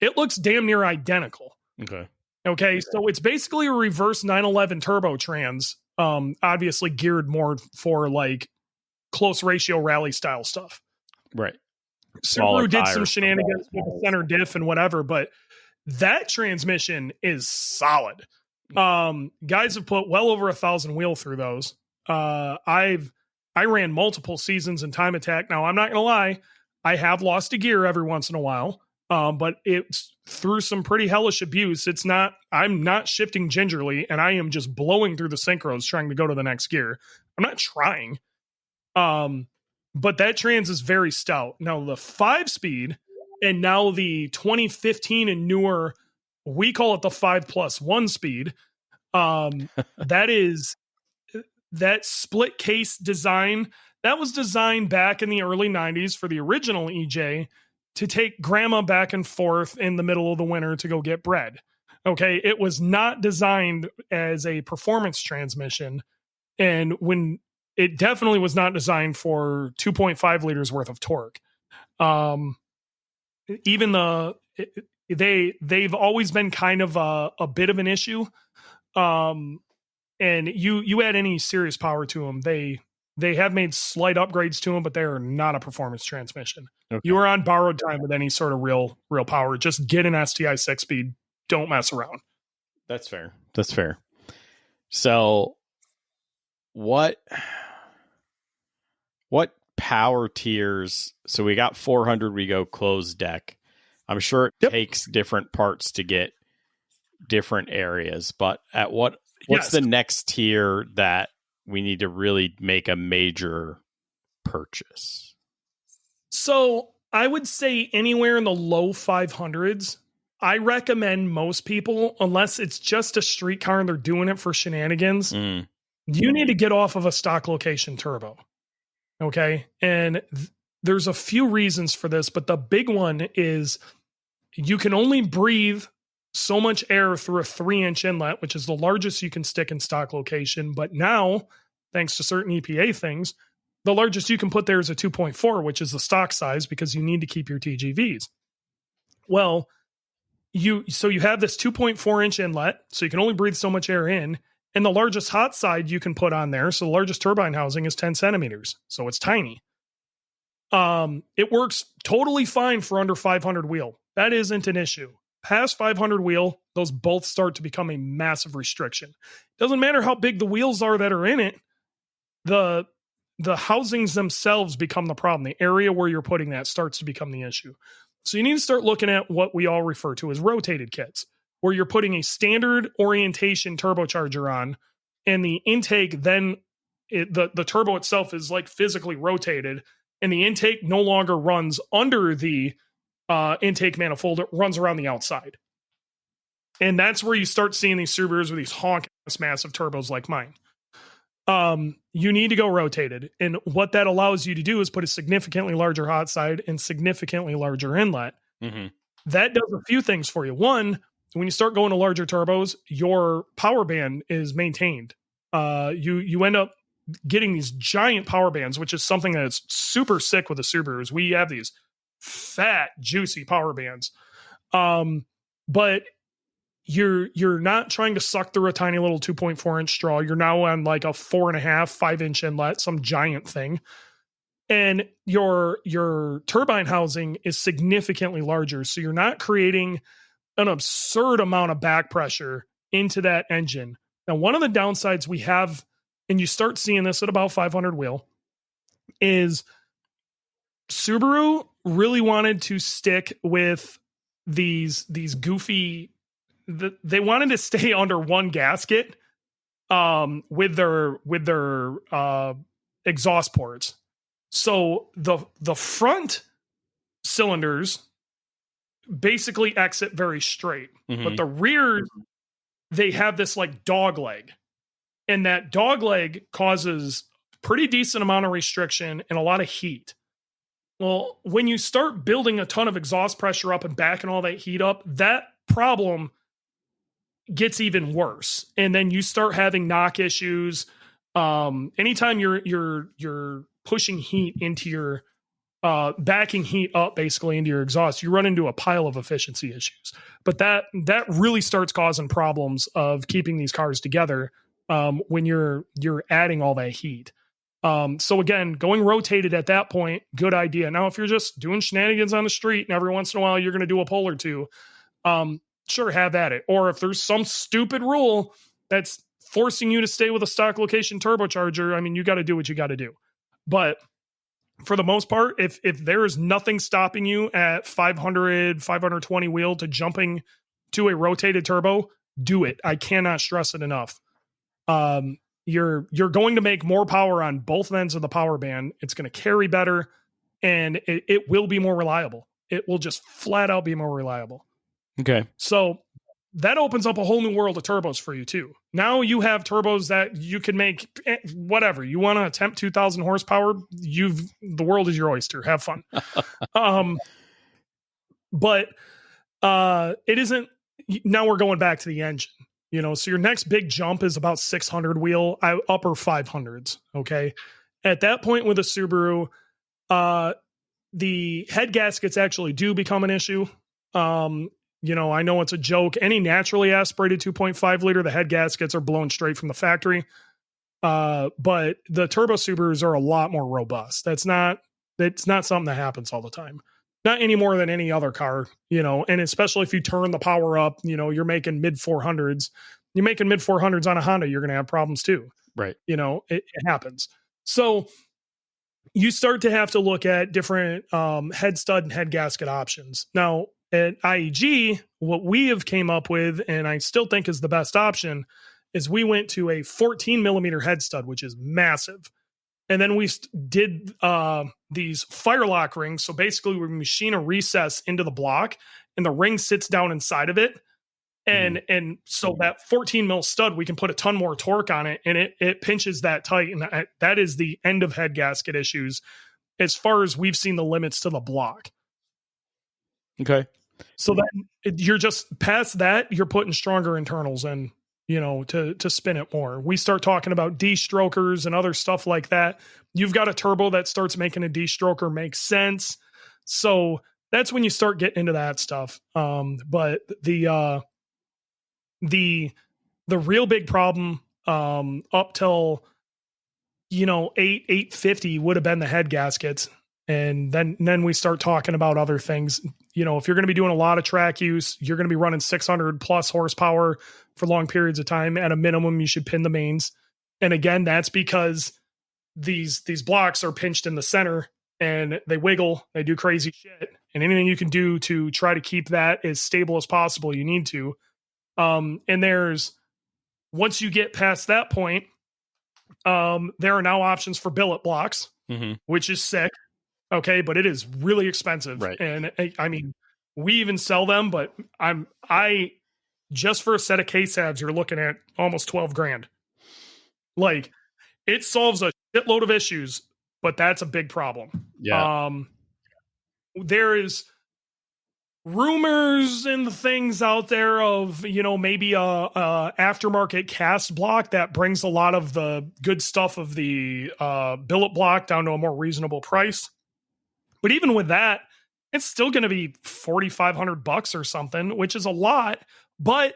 it looks damn near identical. Okay. So it's basically a reverse 911 turbo trans, obviously geared more for like close ratio rally style stuff.
Right.
Subaru did some shenanigans with the center diff and whatever, but that transmission is solid. Guys have put well over 1,000 wheel through those. I ran multiple seasons in Time Attack. Now I'm not gonna lie, I have lost a gear every once in a while. But it's through some pretty hellish abuse. I'm not shifting gingerly, and I am just blowing through the synchros trying to go to the next gear. I'm not trying. But that trans is very stout. Now the 5-speed and now the 2015 and newer, we call it the 5+1 speed. That split case design that was designed back in the early 90s for the original EJ to take grandma back and forth in the middle of the winter to go get bread. Okay. It was not designed as a performance transmission. And when it definitely was not designed for 2.5 liters worth of torque. Even they've always been kind of a bit of an issue. And you add any serious power to them, they have made slight upgrades to them, but they are not a performance transmission. Okay. You are on borrowed time with any sort of real power. Just get an STI 6-speed. Don't mess around.
That's fair. So what power tiers. So we got 400, we go closed deck. I'm sure it takes different parts to get different areas, but at what's the next tier that we need to really make a major purchase?
So I would say anywhere in the low 500s. I recommend most people, unless it's just a street car and they're doing it for shenanigans, you need to get off of a stock location turbo. Okay. And there's a few reasons for this, but the big one is you can only breathe so much air through a 3-inch inlet, which is the largest you can stick in stock location. But now, thanks to certain EPA things, the largest you can put there is a 2.4, which is the stock size because you need to keep your TGVs. Well, you have this 2.4-inch inlet, so you can only breathe so much air in. And the largest hot side you can put on there, so the largest turbine housing is 10 centimeters. So it's tiny. It works totally fine for under 500 wheel. That isn't an issue. Past 500 wheel, those both start to become a massive restriction. Doesn't matter how big the wheels are that are in it. The housings themselves become the problem. The area where you're putting that starts to become the issue. So you need to start looking at what we all refer to as rotated kits, where you're putting a standard orientation turbocharger on, and the intake then, the turbo itself is like physically rotated, and the intake no longer runs under the intake manifold, it runs around the outside. And that's where you start seeing these Subarus with these honk-ass massive turbos like mine. You need to go rotated. And what that allows you to do is put a significantly larger hot side and significantly larger inlet. Mm-hmm. That does a few things for you. One, when you start going to larger turbos, your power band is maintained. You end up getting these giant power bands, which is something that's super sick with the Subarus. We have these fat, juicy power bands. But you're not trying to suck through a tiny little 2.4-inch straw. You're now on like a 4.5, 5-inch inlet, some giant thing. And your turbine housing is significantly larger. So you're not creating an absurd amount of back pressure into that engine. Now, one of the downsides we have, and you start seeing this at about 500 wheel, is Subaru really wanted to stick with these goofy, they wanted to stay under one gasket with their exhaust ports. So the front cylinders basically exit very straight, but the rear, they have this like dog leg, and that dog leg causes pretty decent amount of restriction and a lot of heat. Well, when you start building a ton of exhaust pressure up and backing all that heat up, that problem gets even worse. And then you start having knock issues. Anytime you're pushing heat into your backing heat up basically into your exhaust, you run into a pile of efficiency issues. But that really starts causing problems of keeping these cars together when you're adding all that heat. So again, going rotated at that point, good idea. Now, if you're just doing shenanigans on the street and every once in a while you're going to do a pole or two, sure, have at it. Or if there's some stupid rule that's forcing you to stay with a stock location turbocharger, I mean, you got to do what you got to do. But for the most part, if there is nothing stopping you at 500, 520 wheel to jumping to a rotated turbo, do it. I cannot stress it enough. You're going to make more power on both ends of the power band. It's going to carry better, and it will be more reliable. It will just flat out be more reliable. Okay. So that opens up a whole new world of turbos for you too. Now you have turbos that you can make whatever. You want to attempt 2,000 horsepower, the world is your oyster. Have fun. But it isn't, now we're going back to the engine. So your next big jump is about 600 wheel, upper 500s. Okay. At that point with a Subaru, the head gaskets actually do become an issue. I know it's a joke. Any naturally aspirated 2.5 liter, the head gaskets are blown straight from the factory. But the turbo Subarus are a lot more robust. It's not something that happens all the time. Not any more than any other car, and especially if you turn the power up, you're making mid 400s. You're making mid 400s on a Honda, you're going to have problems too. Right. It happens. So, you start to have to look at different head stud and head gasket options. Now, at IEG, what we have came up with, and I still think is the best option, is we went to a 14 millimeter head stud, which is massive. And then we did these firelock rings. So basically, we machine a recess into the block, and the ring sits down inside of it. And so that 14 mil stud, we can put a ton more torque on it, and it pinches that tight. And that is the end of head gasket issues as far as we've seen the limits to the block.
Okay.
So then you're just past that, you're putting stronger internals in, to spin it more. We start talking about D-strokers and other stuff like that. You've got a turbo that starts making a D-stroker make sense. So that's when you start getting into that stuff. But the real big problem up till 850 would have been the head gaskets. And then we start talking about other things. If you're going to be doing a lot of track use, you're going to be running 600 plus horsepower for long periods of time. At a minimum, you should pin the mains. And again, that's because these blocks are pinched in the center and they wiggle, they do crazy shit. And anything you can do to try to keep that as stable as possible, you need to. And once you get past that point, there are now options for billet blocks, which is sick. Okay. But it is really expensive.
Right.
And I mean, we even sell them, but I just for a set of K-Sabs, you're looking at almost 12 grand. Like, it solves a shitload of issues, but that's a big problem.
Yeah.
There is rumors and things out there of, maybe a aftermarket cast block that brings a lot of the good stuff of the billet block down to a more reasonable price. But even with that, it's still going to be $4,500 or something, which is a lot. But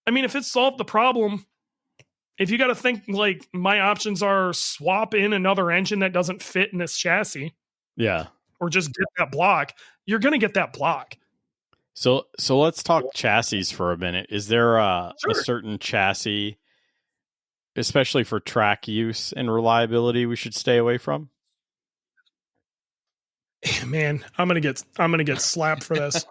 I mean, if it solved the problem, if you got to think like my options are swap in another engine that doesn't fit in this chassis.
Yeah.
Or just get that block, you're going to get that block.
So let's talk chassis for a minute. Is there a certain chassis, especially for track use and reliability, we should stay away from?
Man, I'm gonna get slapped for this.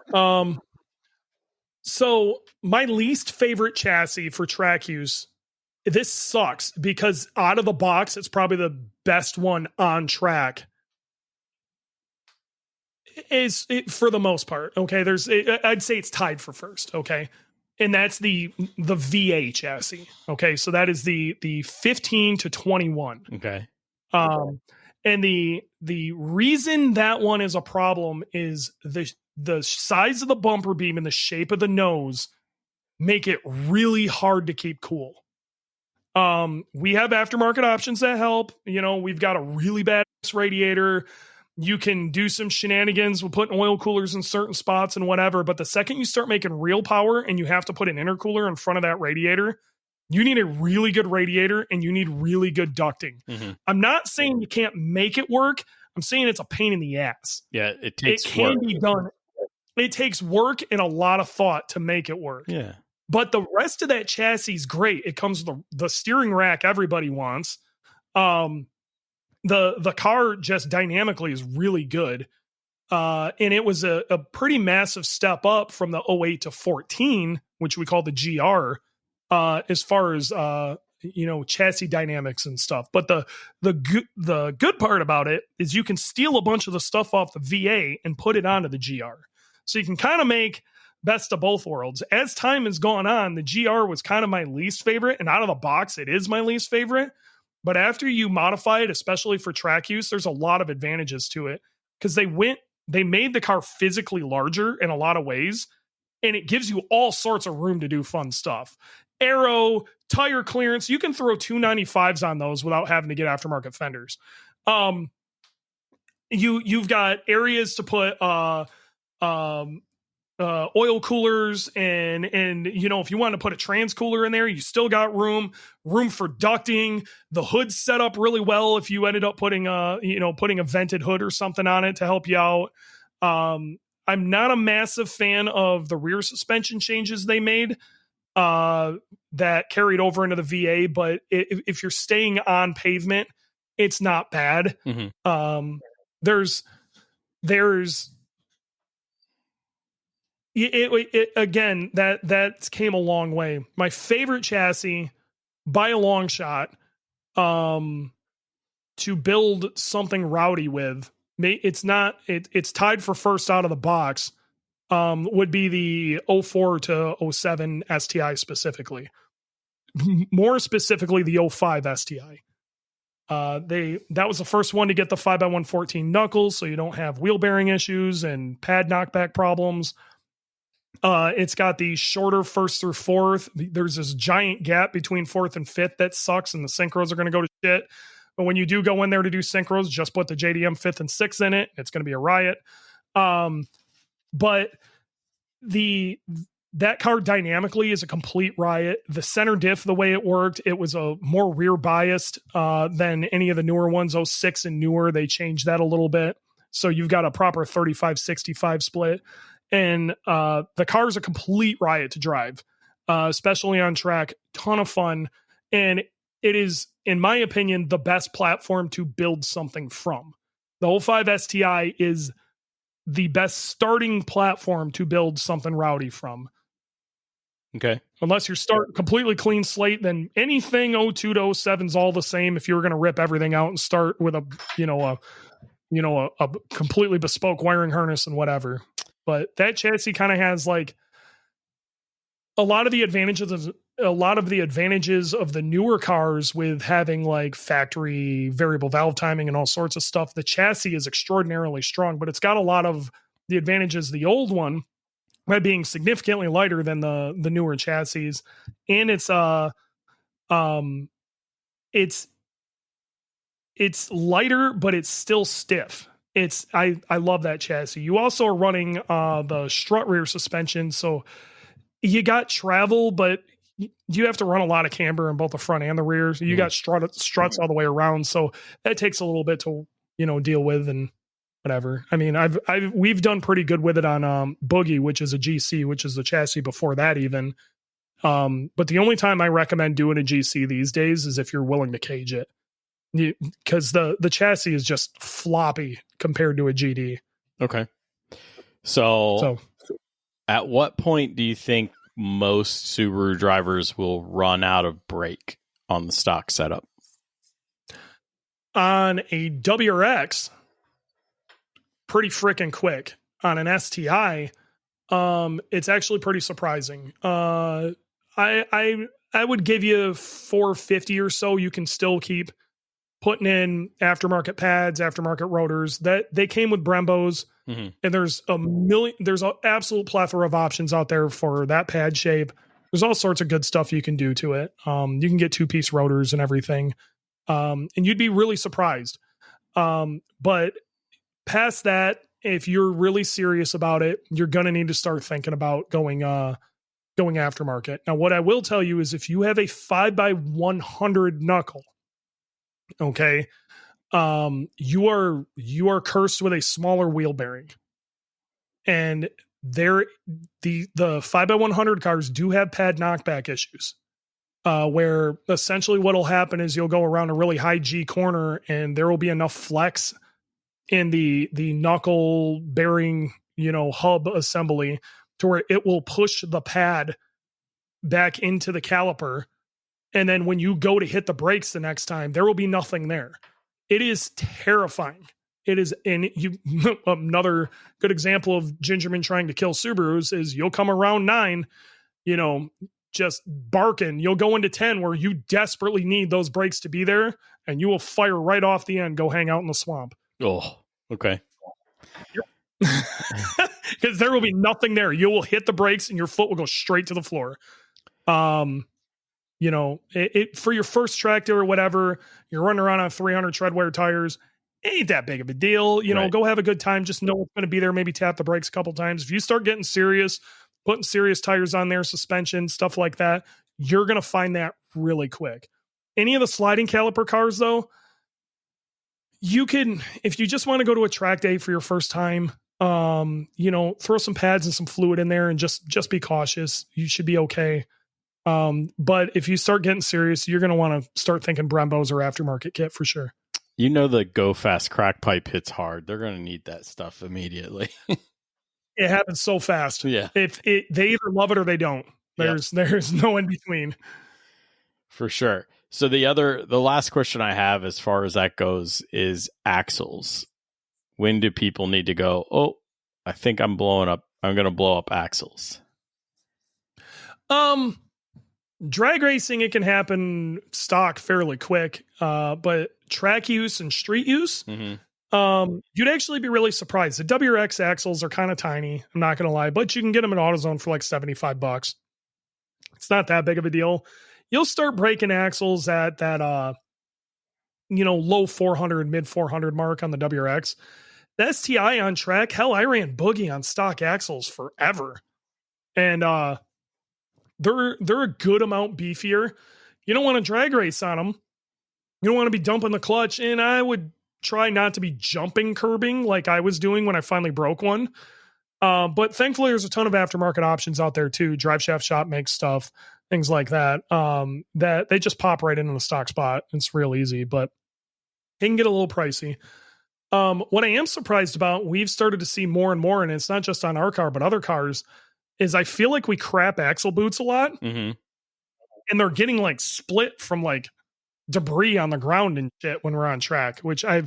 So my least favorite chassis for track use, this sucks because out of the box, it's probably the best one on track. Is it for the most part? Okay, I'd say it's tied for first. Okay, and that's the VA chassis. Okay, so that is the 15 to 21.
Okay.
And the reason that one is a problem is the size of the bumper beam and the shape of the nose make it really hard to keep cool. We have aftermarket options that help. We've got a really bad radiator. You can do some shenanigans with putting oil coolers in certain spots and whatever. But the second you start making real power and you have to put an intercooler in front of that radiator, you need a really good radiator and you need really good ducting. I'm not saying you can't make it work. I'm saying it's a pain in the ass.
Yeah, it can
work. Be done. It takes work and a lot of thought to make it work.
Yeah.
But the rest of that chassis is great. It comes with the steering rack everybody wants. The car just dynamically is really good. And it was a pretty massive step up from the 08 to 14, which we call the GR. As far as chassis dynamics and stuff. But the good part about it is you can steal a bunch of the stuff off the VA and put it onto the GR. So you can kind of make best of both worlds. As time has gone on, the GR was kind of my least favorite, and out of the box, it is my least favorite. But after you modify it, especially for track use, there's a lot of advantages to it because they made the car physically larger in a lot of ways, and it gives you all sorts of room to do fun stuff. Aero, tire clearance, you can throw 295s on those without having to get aftermarket fenders. You've got areas to put oil coolers and if you want to put a trans cooler in there, you still got room for ducting. The hood's set up really well if you ended up putting a vented hood or something on it to help you out. I'm not a massive fan of the rear suspension changes they made that carried over into the VA, but if you're staying on pavement, it's not bad.
Mm-hmm.
There's it again, that came a long way. My favorite chassis by a long shot, to build something rowdy with, it's tied for first out of the box, would be the 04 to 07 STI specifically. More specifically, the 05 STI. That was the first one to get the 5x114 knuckles, so you don't have wheel bearing issues and pad knockback problems. It's got the shorter first through fourth. There's this giant gap between fourth and fifth that sucks, and the synchros are going to go to shit. But when you do go in there to do synchros, just put the JDM fifth and sixth in it. It's going to be a riot. But that car dynamically is a complete riot. The center diff, the way it worked, it was a more rear biased than any of the newer ones. 06 and newer, they changed that a little bit. So you've got a proper 35-65 split. And the car is a complete riot to drive, especially on track. Ton of fun. And it is, in my opinion, the best platform to build something from. The 05 STI is the best starting platform to build something rowdy from.
Okay.
Unless you start completely clean slate, then anything 02 to 07 is all the same. If you were going to rip everything out and start with a completely bespoke wiring harness and whatever. But that chassis kind of has like a lot of the advantages of the newer cars with having like factory variable valve timing and all sorts of stuff. The chassis is extraordinarily strong, but it's got a lot of the advantages of the old one by being significantly lighter than the newer chassis. And it's lighter, but it's still stiff. I love that chassis. You also are running the strut rear suspension, so you got travel, but you have to run a lot of camber in both the front and the rear. So you got struts all the way around, so that takes a little bit to deal with and whatever. I mean, we've done pretty good with it on Boogie, which is a GC, which is the chassis before that even. But the only time I recommend doing a GC these days is if you're willing to cage it. Because the chassis is just floppy compared to a GD.
Okay. So at what point do you think most Subaru drivers will run out of brake on the stock setup?
On a WRX, pretty freaking quick. On an STI, it's actually pretty surprising. I would give you 450 or so. You can still keep putting in aftermarket pads, aftermarket rotors. That they came with Brembos, and there's an absolute plethora of options out there for that pad shape. There's all sorts of good stuff you can do to it. You can get 2-piece rotors and everything, and you'd be really surprised. But past that, if you're really serious about it, you're gonna need to start thinking about going aftermarket. Now, what I will tell you is if you have a 5x100 knuckle, okay, you are cursed with a smaller wheel bearing, and the 5x100 cars do have pad knockback issues, where essentially what'll happen is you'll go around a really high G corner and there will be enough flex in the knuckle bearing hub assembly to where it will push the pad back into the caliper. And then when you go to hit the brakes the next time, there will be nothing there. It is terrifying. It is, and another good example of Gingerman trying to kill Subarus is you'll come around 9, just barking. You'll go into 10 where you desperately need those brakes to be there, and you will fire right off the end, go hang out in the swamp.
Oh, okay.
Because there will be nothing there. You will hit the brakes and your foot will go straight to the floor. For your first tractor or whatever, you're running around on 300 treadwear tires, ain't that big of a deal.
Right.
Go have a good time. Just know it's going to be there. Maybe tap the brakes a couple times. If you start getting serious, putting serious tires on there, suspension, stuff like that, you're going to find that really quick. Any of the sliding caliper cars, though, you can, if you just want to go to a track day for your first time, throw some pads and some fluid in there and just be cautious. You should be okay. But if you start getting serious, you're going to want to start thinking Brembos or aftermarket kit for sure.
You know the Go Fast crack pipe hits hard. They're going to need that stuff immediately.
It happens so fast.
Yeah.
They either love it or they don't. There's no in between.
For sure. So the last question I have as far as that goes is axles. When do people need to go, oh, I think I'm going to blow up axles?
Drag racing, it can happen stock fairly quick. But track use and street use, you'd actually be really surprised. The WRX axles are kind of tiny, I'm not going to lie, but you can get them in AutoZone for like $75. It's not that big of a deal. You'll start breaking axles at that, low 400, mid 400 mark on the WRX. The STI on track, hell, I ran Boogie on stock axles forever. And they're a good amount beefier. You don't want to drag race on them. You don't want to be dumping the clutch. And I would try not to be jumping curbing like I was doing when I finally broke one. But thankfully, there's a ton of aftermarket options out there too. Drive Shaft Shop makes stuff, things like that, that they just pop right into the stock spot. It's real easy, but it can get a little pricey. What I am surprised about, we've started to see more and more, and it's not just on our car, but other cars, is I feel like we crap axle boots a lot. And they're getting like split from like debris on the ground and shit when we're on track, which I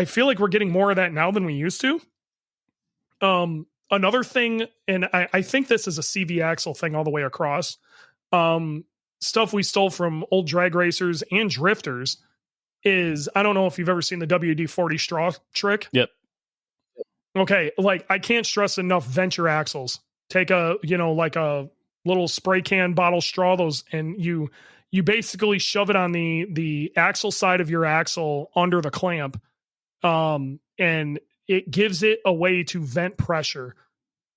feel like we're getting more of that now than we used to. Another thing, and I think this is a CV axle thing all the way across, stuff we stole from old drag racers and drifters is, I don't know if you've ever seen the WD-40 straw trick.
Yep.
Okay. Like, I can't stress enough, venture axles. Take a little spray can bottle straw, and you basically shove it on the axle side of your axle under the clamp. And it gives it a way to vent pressure.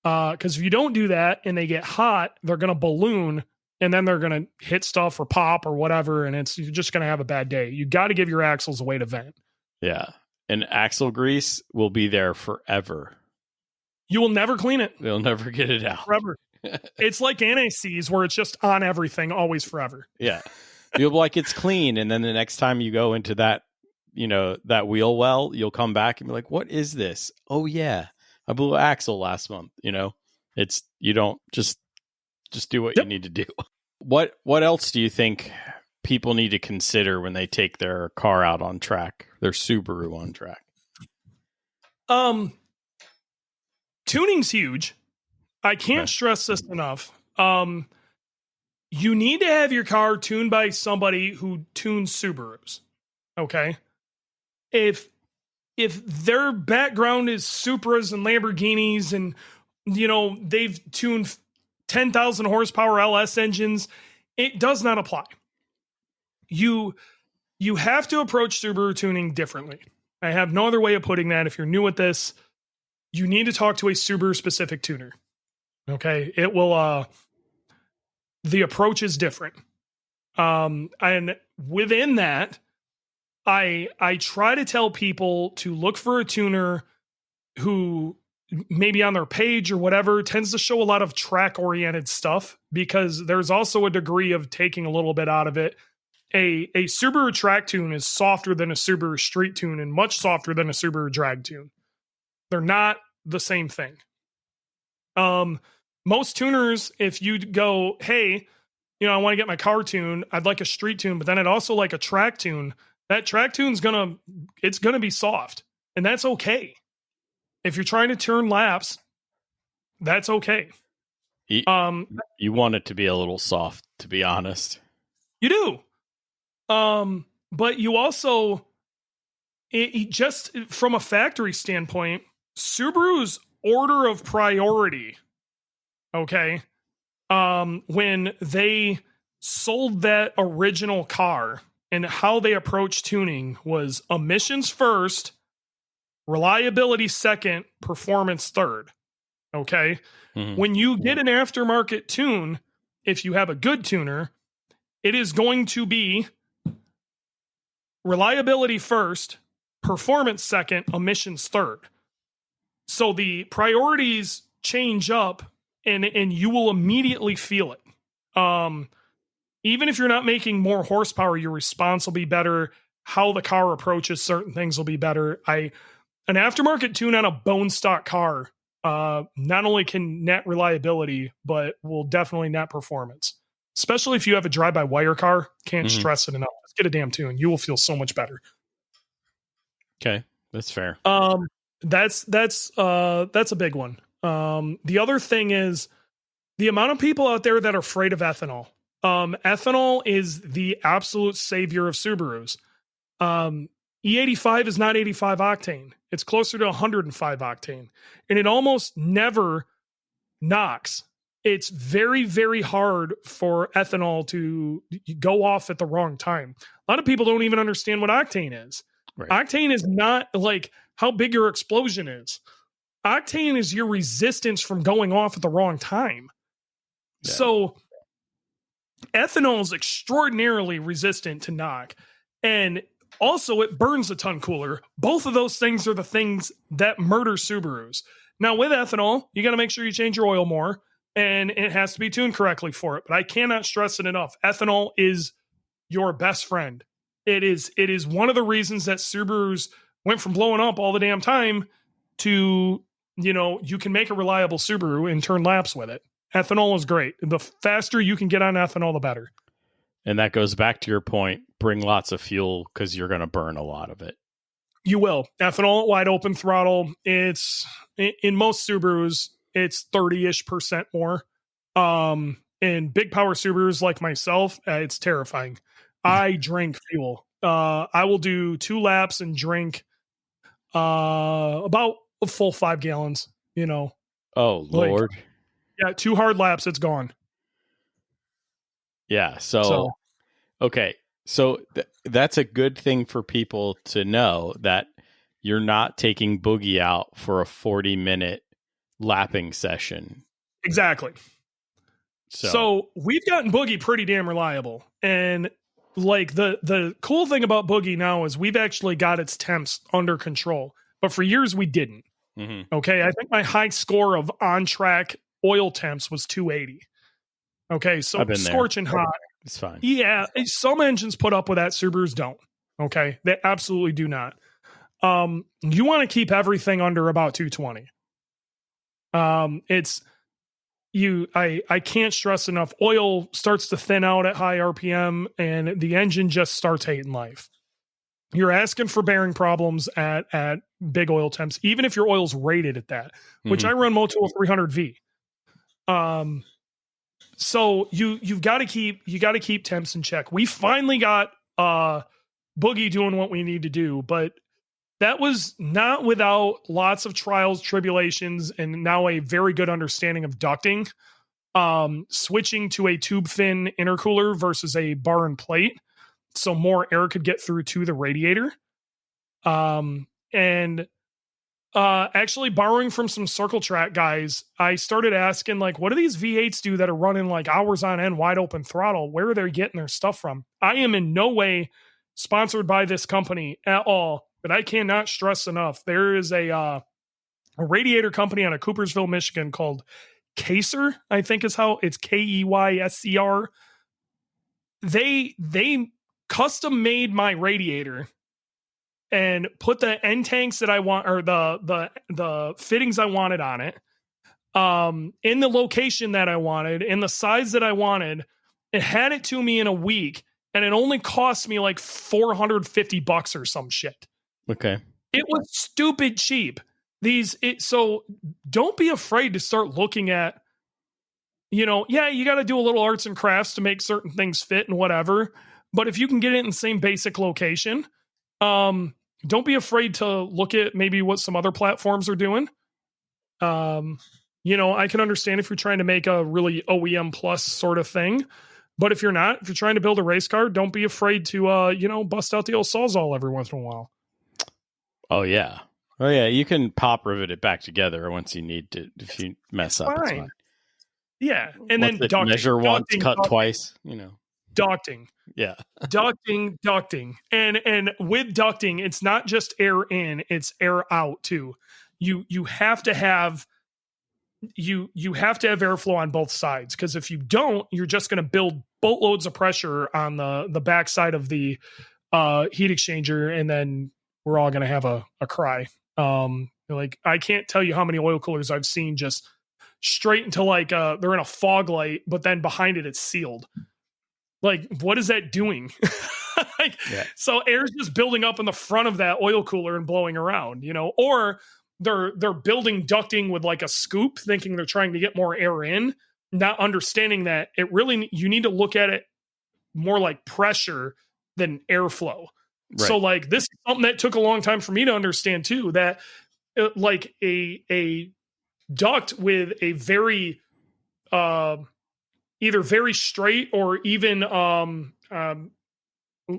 Because if you don't do that and they get hot, they're going to balloon, and then they're going to hit stuff or pop or whatever. And you're just going to have a bad day. You got to give your axles a way to vent.
Yeah. And axle grease will be there forever.
You will never clean it.
They'll never get it out.
Forever. It's like NACs where it's just on everything, always forever.
Yeah. You'll be like, it's clean. And then the next time you go into that, that wheel well, you'll come back and be like, what is this? Oh yeah, I blew an axle last month. It's, you don't just do what you need to do. What else do you think people need to consider when they take their car out on track, their Subaru on track?
Tuning's huge. I can't stress this enough. You need to have your car tuned by somebody who tunes Subarus. Okay. If their background is Supras and Lamborghinis and, they've tuned 10,000 horsepower LS engines, it does not apply. You have to approach Subaru tuning differently. I have no other way of putting that. If you're new at this, you need to talk to a Subaru specific tuner. Okay. It will, the approach is different. And within that, I try to tell people to look for a tuner who maybe on their page or whatever tends to show a lot of track oriented stuff, because there's also a degree of taking a little bit out of it. A Subaru track tune is softer than a Subaru street tune and much softer than a Subaru drag tune. They're not the same thing. Most tuners, if you go, hey, I want to get my car tuned, I'd like a street tune, but then I'd also like a track tune. That track tune's gonna be soft, and that's okay. If you're trying to turn laps, that's okay.
You want it to be a little soft, to be honest.
You do. But you also, it just from a factory standpoint, Subaru's order of priority, okay, when they sold that original car and how they approached tuning was emissions first, reliability second, performance third. Okay. Mm-hmm. When you get an aftermarket tune, if you have a good tuner, it is going to be reliability first, performance second, emissions third. So the priorities change up, and you will immediately feel it. Even if you're not making more horsepower, your response will be better. how the car approaches certain things will be better. An aftermarket tune on a bone stock car not only can net reliability, but will definitely net performance. Especially if you have a drive-by-wire car, can't stress it enough. Just get a damn tune. You will feel so much better.
Okay, that's fair.
That's a big one. The other thing is the amount of people out there that are afraid of ethanol. Ethanol is the absolute savior of Subarus. E85 is not 85 octane. It's closer to 105 octane, and it almost never knocks. It's very, very hard for ethanol to go off at the wrong time. A lot of people don't even understand what octane is.
Right.
Octane is not like how big your explosion is. Octane is your resistance from going off at the wrong time. Yeah. So ethanol is extraordinarily resistant to knock. And also it burns a ton cooler. Both of those things are the things that murder Subarus. Now with ethanol, you got to make sure you change your oil more. And it has to be tuned correctly for it. But I cannot stress it enough. Ethanol is your best friend. It is one of the reasons that Subarus went from blowing up all the damn time to, you can make a reliable Subaru and turn laps with it. Ethanol is great. The faster you can get on ethanol, the better.
And that goes back to your point. Bring lots of fuel because you're going to burn a lot of it.
You will. Ethanol at wide open throttle. It's in most Subarus, it's 30-ish% more. In big power Subarus like myself, it's terrifying. I drink fuel. I will do 2 laps and drink about a full 5 gallons,
Oh, Lord.
Yeah, 2 hard laps, it's gone.
Yeah, so okay. So that's a good thing for people to know, that you're not taking Boogie out for a 40-minute lapping session.
Exactly. So we've gotten Boogie pretty damn reliable. And like the cool thing about Boogie now is we've actually got its temps under control. But for years we didn't. Mm-hmm. Okay. I think my high score of on track oil temps was 280. Okay. So scorching hot.
It's fine. Yeah.
Some engines put up with that. Subarus don't. Okay. They absolutely do not. You want to keep everything under about 220. I can't stress enough. Oil starts to thin out at high RPM and the engine just starts hating life. You're asking for bearing problems at big oil temps, even if your oil's rated at that, which I run Motul 300V. So you got to keep temps in check. We finally got Boogie doing what we need to do, but that was not without lots of trials, tribulations, and now a very good understanding of ducting. Switching to a tube fin intercooler versus a bar and plate, so more air could get through to the radiator. Actually borrowing from some circle track guys, I started asking, like, what do these V8s do that are running like hours on end, wide open throttle? Where are they getting their stuff from? I am in no way sponsored by this company at all, but I cannot stress enough. There is a radiator company out of Coopersville, Michigan called Kayser, I think is how it's Keyscr. They custom made my radiator and put the end tanks that I want, or the fittings I wanted on it, in the location that I wanted, in the size that I wanted. It had it to me in a week, and it only cost me like $450 or some shit.
Okay.
It was stupid cheap. So don't be afraid to start looking at, you got to do a little arts and crafts to make certain things fit and whatever. But if you can get it in the same basic location, don't be afraid to look at maybe what some other platforms are doing. I can understand if you're trying to make a really OEM plus sort of thing. But if you're not, if you're trying to build a race car, don't be afraid to, bust out the old Sawzall every once in a while.
Oh, yeah. Oh, yeah. You can pop rivet it back together once you need to. If you mess up, it's fine.
Yeah. And then
ducting. Measure once, cut twice,
Ducting.
Yeah.
Ducting. And with ducting, it's not just air in, it's air out too. You have to have airflow on both sides, because if you don't, you're just going to build boatloads of pressure on the backside of the heat exchanger, and then we're all going to have a cry. Like, I can't tell you how many oil coolers I've seen just straight into like they're in a fog light, but then behind it it's sealed. Like, what is that doing? So air's just building up in the front of that oil cooler and blowing around, or they're building ducting with like a scoop, thinking they're trying to get more air in, not understanding that you need to look at it more like pressure than airflow. Right. So like, this is something that took a long time for me to understand too, that like a duct with a very either very straight or even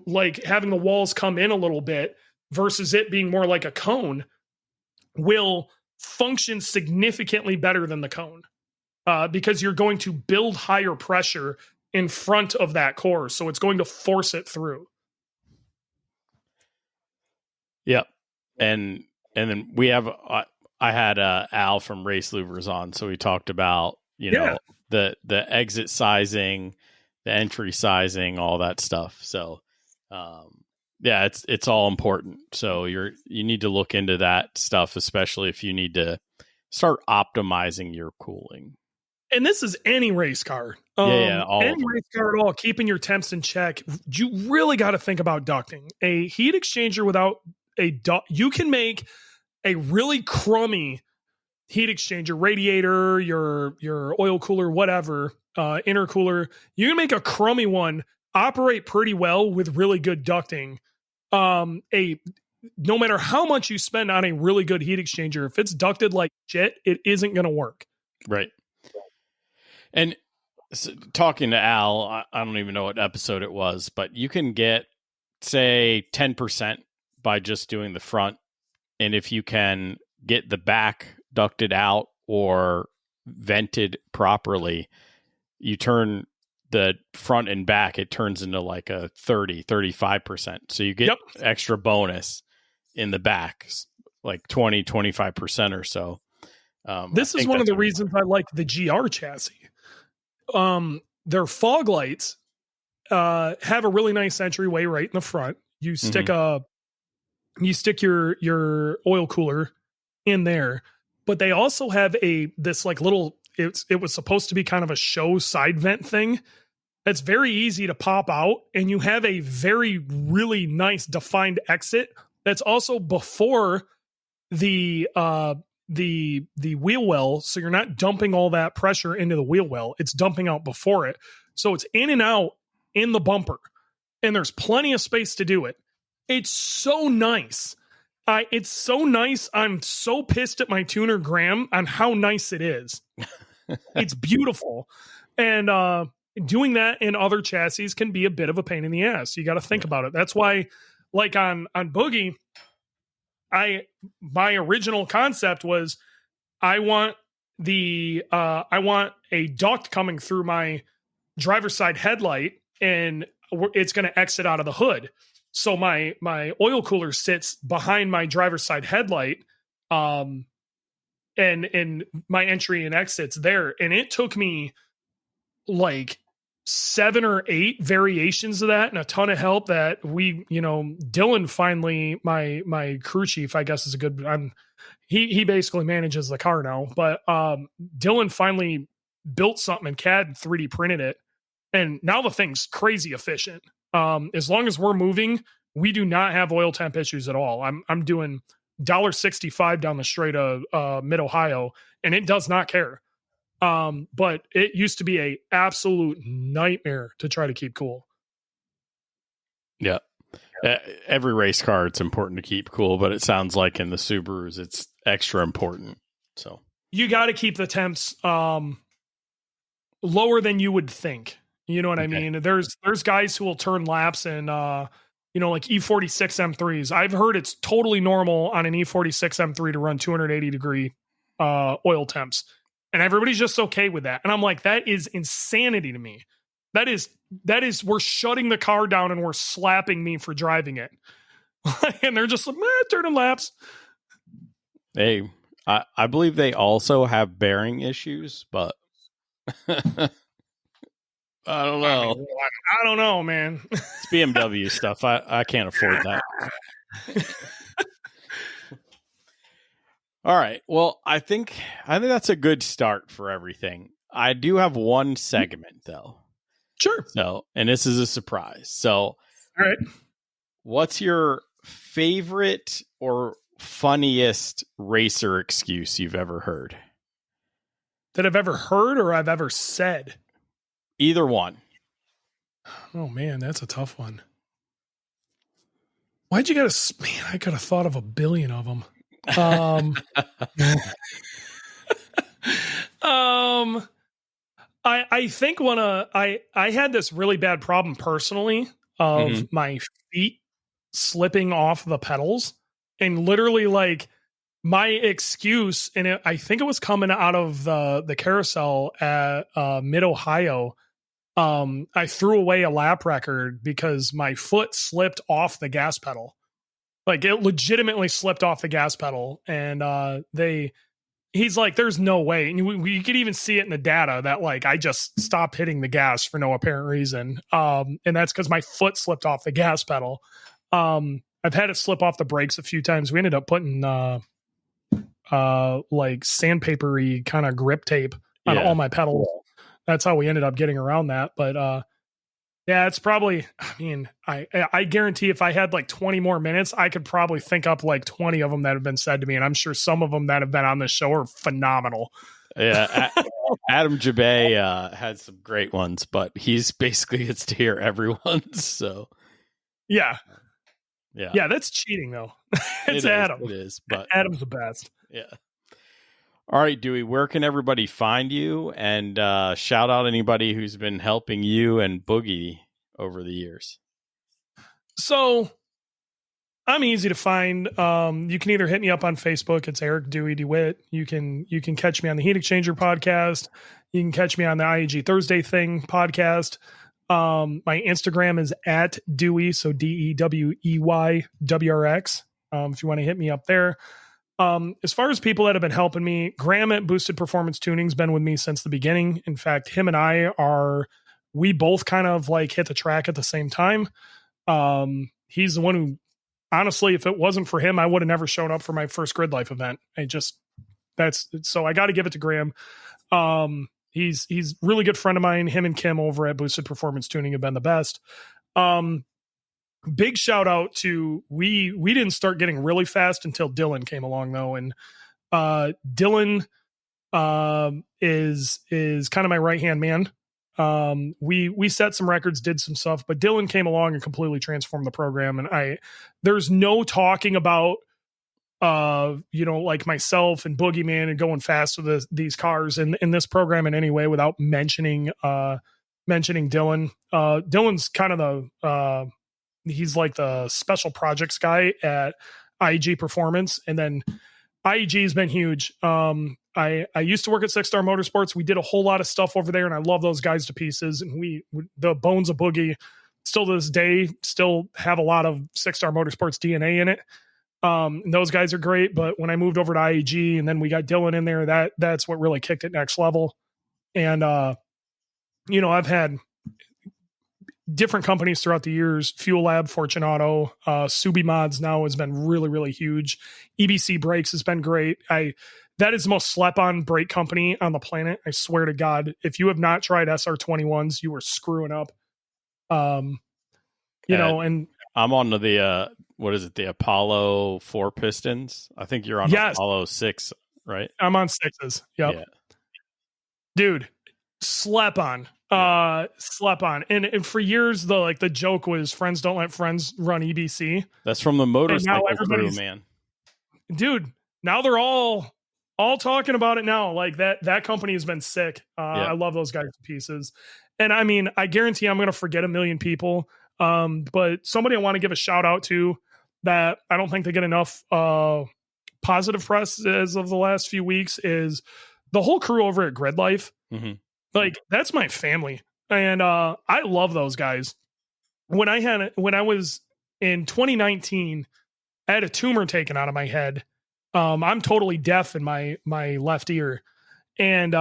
like having the walls come in a little bit versus it being more like a cone will function significantly better than the cone, because you're going to build higher pressure in front of that core, so it's going to force it through.
Yep. And then we have I had Al from Race Louvers on, so we talked about know the exit sizing, the entry sizing, all that stuff. So it's all important. So you need to look into that stuff, especially if you need to start optimizing your cooling.
And this is any race car. Any race car at all, keeping your temps in check. You really got to think about ducting. A heat exchanger without a duct, you can make a really crummy heat exchanger, radiator, your oil cooler, whatever, intercooler. You can make a crummy one operate pretty well with really good ducting. No matter how much you spend on a really good heat exchanger, if it's ducted like shit, it isn't going to work.
Right. And so, talking to Al, I don't even know what episode it was, but you can get, say, 10% by just doing the front. And if you can get the back ducted out or vented properly, you turn the front and back, it turns into like a 35%. So you get extra bonus in the back, like 25% or so.
This is one of the reasons I like the GR chassis. Their fog lights have a really nice entryway right in the front. You stick your oil cooler in there, but they also have this like little, it was supposed to be kind of a show side vent thing. That's very easy to pop out, and you have a very, really nice defined exit that's also before the wheel well, so you're not dumping all that pressure into the wheel well. It's dumping out before it. So it's in and out in the bumper, and there's plenty of space to do it. It's so nice. It's so nice. I'm so pissed at my tuner Graham on how nice it is. It's beautiful. And doing that in other chassis can be a bit of a pain in the ass. You got to think about it. That's why, like on Boogie, my original concept was I want a duct coming through my driver's side headlight, and it's going to exit out of the hood. So my oil cooler sits behind my driver's side headlight, and my entry and exit's there. And it took me like 7 or 8 variations of that and a ton of help that Dylan finally, my crew chief, I guess is a good, he basically manages the car now, but Dylan finally built something and CAD 3D printed it. And now the thing's crazy efficient. As long as we're moving, we do not have oil temp issues at all. I'm doing $1.65 down the straight of mid Ohio, and it does not care. But it used to be a absolute nightmare to try to keep cool.
Yeah. Every race car, it's important to keep cool, but it sounds like in the Subarus, it's extra important. So
you got to keep the temps lower than you would think. You know what I mean? There's guys who will turn laps in, like E46 M3s. I've heard it's totally normal on an E46 M3 to run 280 degree oil temps. And everybody's just okay with that. And I'm like, that is insanity to me. That is, we're shutting the car down and we're slapping me for driving it. And they're just like, turning laps.
Hey, I believe they also have bearing issues, but I don't know.
I don't know, man.
It's BMW stuff. I can't afford that. All right. Well, I think that's a good start for everything. I do have one segment though.
Sure.
So, and this is a surprise. So,
all right.
What's your favorite or funniest racer excuse you've ever heard?
That I've ever heard or I've ever said?
Either one.
Oh man, that's a tough one. Why'd you gotta, man, I could have thought of a billion of them. I think when I had this really bad problem personally of my feet slipping off the pedals, and literally like my excuse, and I think it was coming out of the carousel at Mid Ohio. I threw away a lap record because my foot slipped off the gas pedal. Like it legitimately slipped off the gas pedal, and he's like, there's no way. And you could even see it in the data that like I just stopped hitting the gas for no apparent reason. And that's because my foot slipped off the gas pedal. I've had it slip off the brakes a few times. We ended up putting like sandpapery kind of grip tape on all my pedals. That's how we ended up getting around that. But yeah, it's probably, I mean, I guarantee if I had like 20 more minutes, I could probably think up like 20 of them that have been said to me. And I'm sure some of them that have been on this show are phenomenal.
Yeah. Adam Jabay had some great ones, but he's basically gets to hear everyone's. So
yeah, that's cheating though. It's Adam.
It is, but
Adam's the best.
Yeah. All right, Dewey, where can everybody find you? And shout out anybody who's been helping you and Boogie over the years.
So I'm easy to find. You can either hit me up on Facebook. It's Eric Dewey Dewitt. You can catch me on the Heat Exchanger podcast. You can catch me on the IEG Thursday Thing podcast. My Instagram is at Dewey, so DEWEYWRX. If you want to hit me up there. As far as people that have been helping me, Graham at Boosted Performance Tuning's been with me since the beginning. In fact, him and we both kind of like hit the track at the same time. He's the one who, honestly, if it wasn't for him, I would have never shown up for my first Grid Life event. So I got to give it to Graham. He's really good friend of mine. Him and Kim over at Boosted Performance Tuning have been the best. Big shout out to we didn't start getting really fast until Dylan came along though, and Dylan is kind of my right hand man. We set some records, did some stuff, but Dylan came along and completely transformed the program. And there's no talking about like myself and Boogeyman and going fast with these cars in this program in any way without mentioning Dylan. Dylan's kind of he's like the special projects guy at IEG Performance. And then IEG has been huge. I used to work at Six Star Motorsports. We did a whole lot of stuff over there, and I love those guys to pieces. And the bones of Boogie, still to this day, still have a lot of Six Star Motorsports DNA in it. And those guys are great. But when I moved over to IEG and then we got Dylan in there, that's what really kicked it next level. And, I've had different companies throughout the years, Fuel Lab, Fortunato, Subi Mods now has been really, really huge. EBC Brakes has been great. That is the most slept on brake company on the planet. I swear to God, if you have not tried SR21s, you are screwing up. And
I'm on the, what is it? The Apollo 4 pistons. I think you're on Apollo 6, right?
I'm on 6s. Yep. Yeah. Dude, slept on. Slept on. And for years the joke was friends don't let friends run EBC.
That's from the motorcycle crew, man.
Dude, now they're all talking about it now. Like that company has been sick. I love those guys to pieces. And I mean, I guarantee I'm going to forget a million people. But somebody I want to give a shout out to that I don't think they get enough positive press as of the last few weeks is the whole crew over at Grid Life.
Mm-hmm.
Like that's my family. And I love those guys. When I was in 2019, I had a tumor taken out of my head. I'm totally deaf in my left ear. And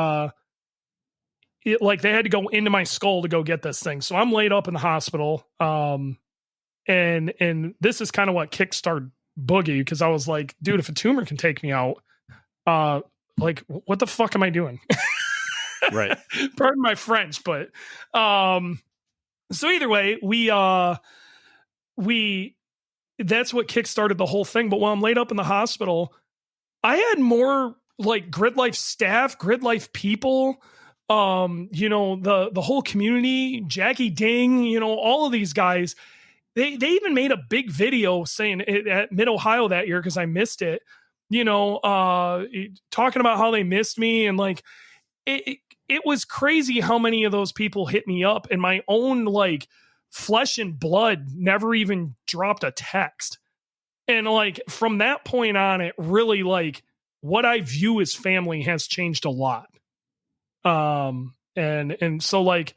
like they had to go into my skull to go get this thing. So I'm laid up in the hospital. And this is kind of what kickstarted Boogie, because I was like, dude, if a tumor can take me out, like what the fuck am I doing?
Right.
Pardon my French, but so either way, we that's what kickstarted the whole thing. But while I'm laid up in the hospital, I had more like Grid Life staff, Grid Life people, you know, the whole community, Jackie Ding, you know, all of these guys. They even made a big video saying it at Mid Ohio that year, because I missed it, you know, talking about how they missed me. And like, it was crazy how many of those people hit me up, and my own like flesh and blood never even dropped a text. And like, from that point on, it really like what I view as family has changed a lot. And so like,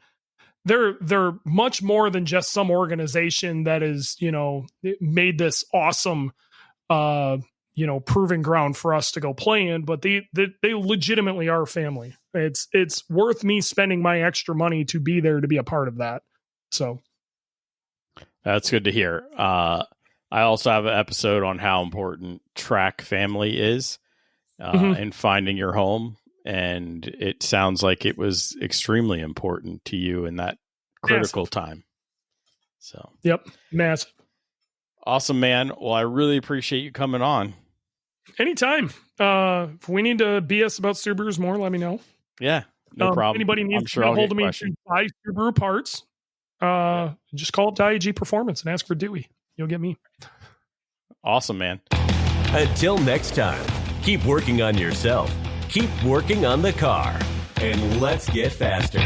they're much more than just some organization that is, you know, made this awesome, you know, proving ground for us to go play in, but they legitimately are family. It's worth me spending my extra money to be there to be a part of that. So
that's good to hear. I also have an episode on how important track family is in finding your home. And it sounds like it was extremely important to you in that critical time. So,
yep. Massive.
Awesome, man. Well, I really appreciate you coming on.
Anytime. If we need to BS about Subarus more, let me know.
Yeah, no problem.
Anybody needs to get hold of me to buy Subaru parts, just call up to IAG Performance and ask for Dewey. You'll get me.
Awesome, man.
Until next time, keep working on yourself, keep working on the car, and let's get faster.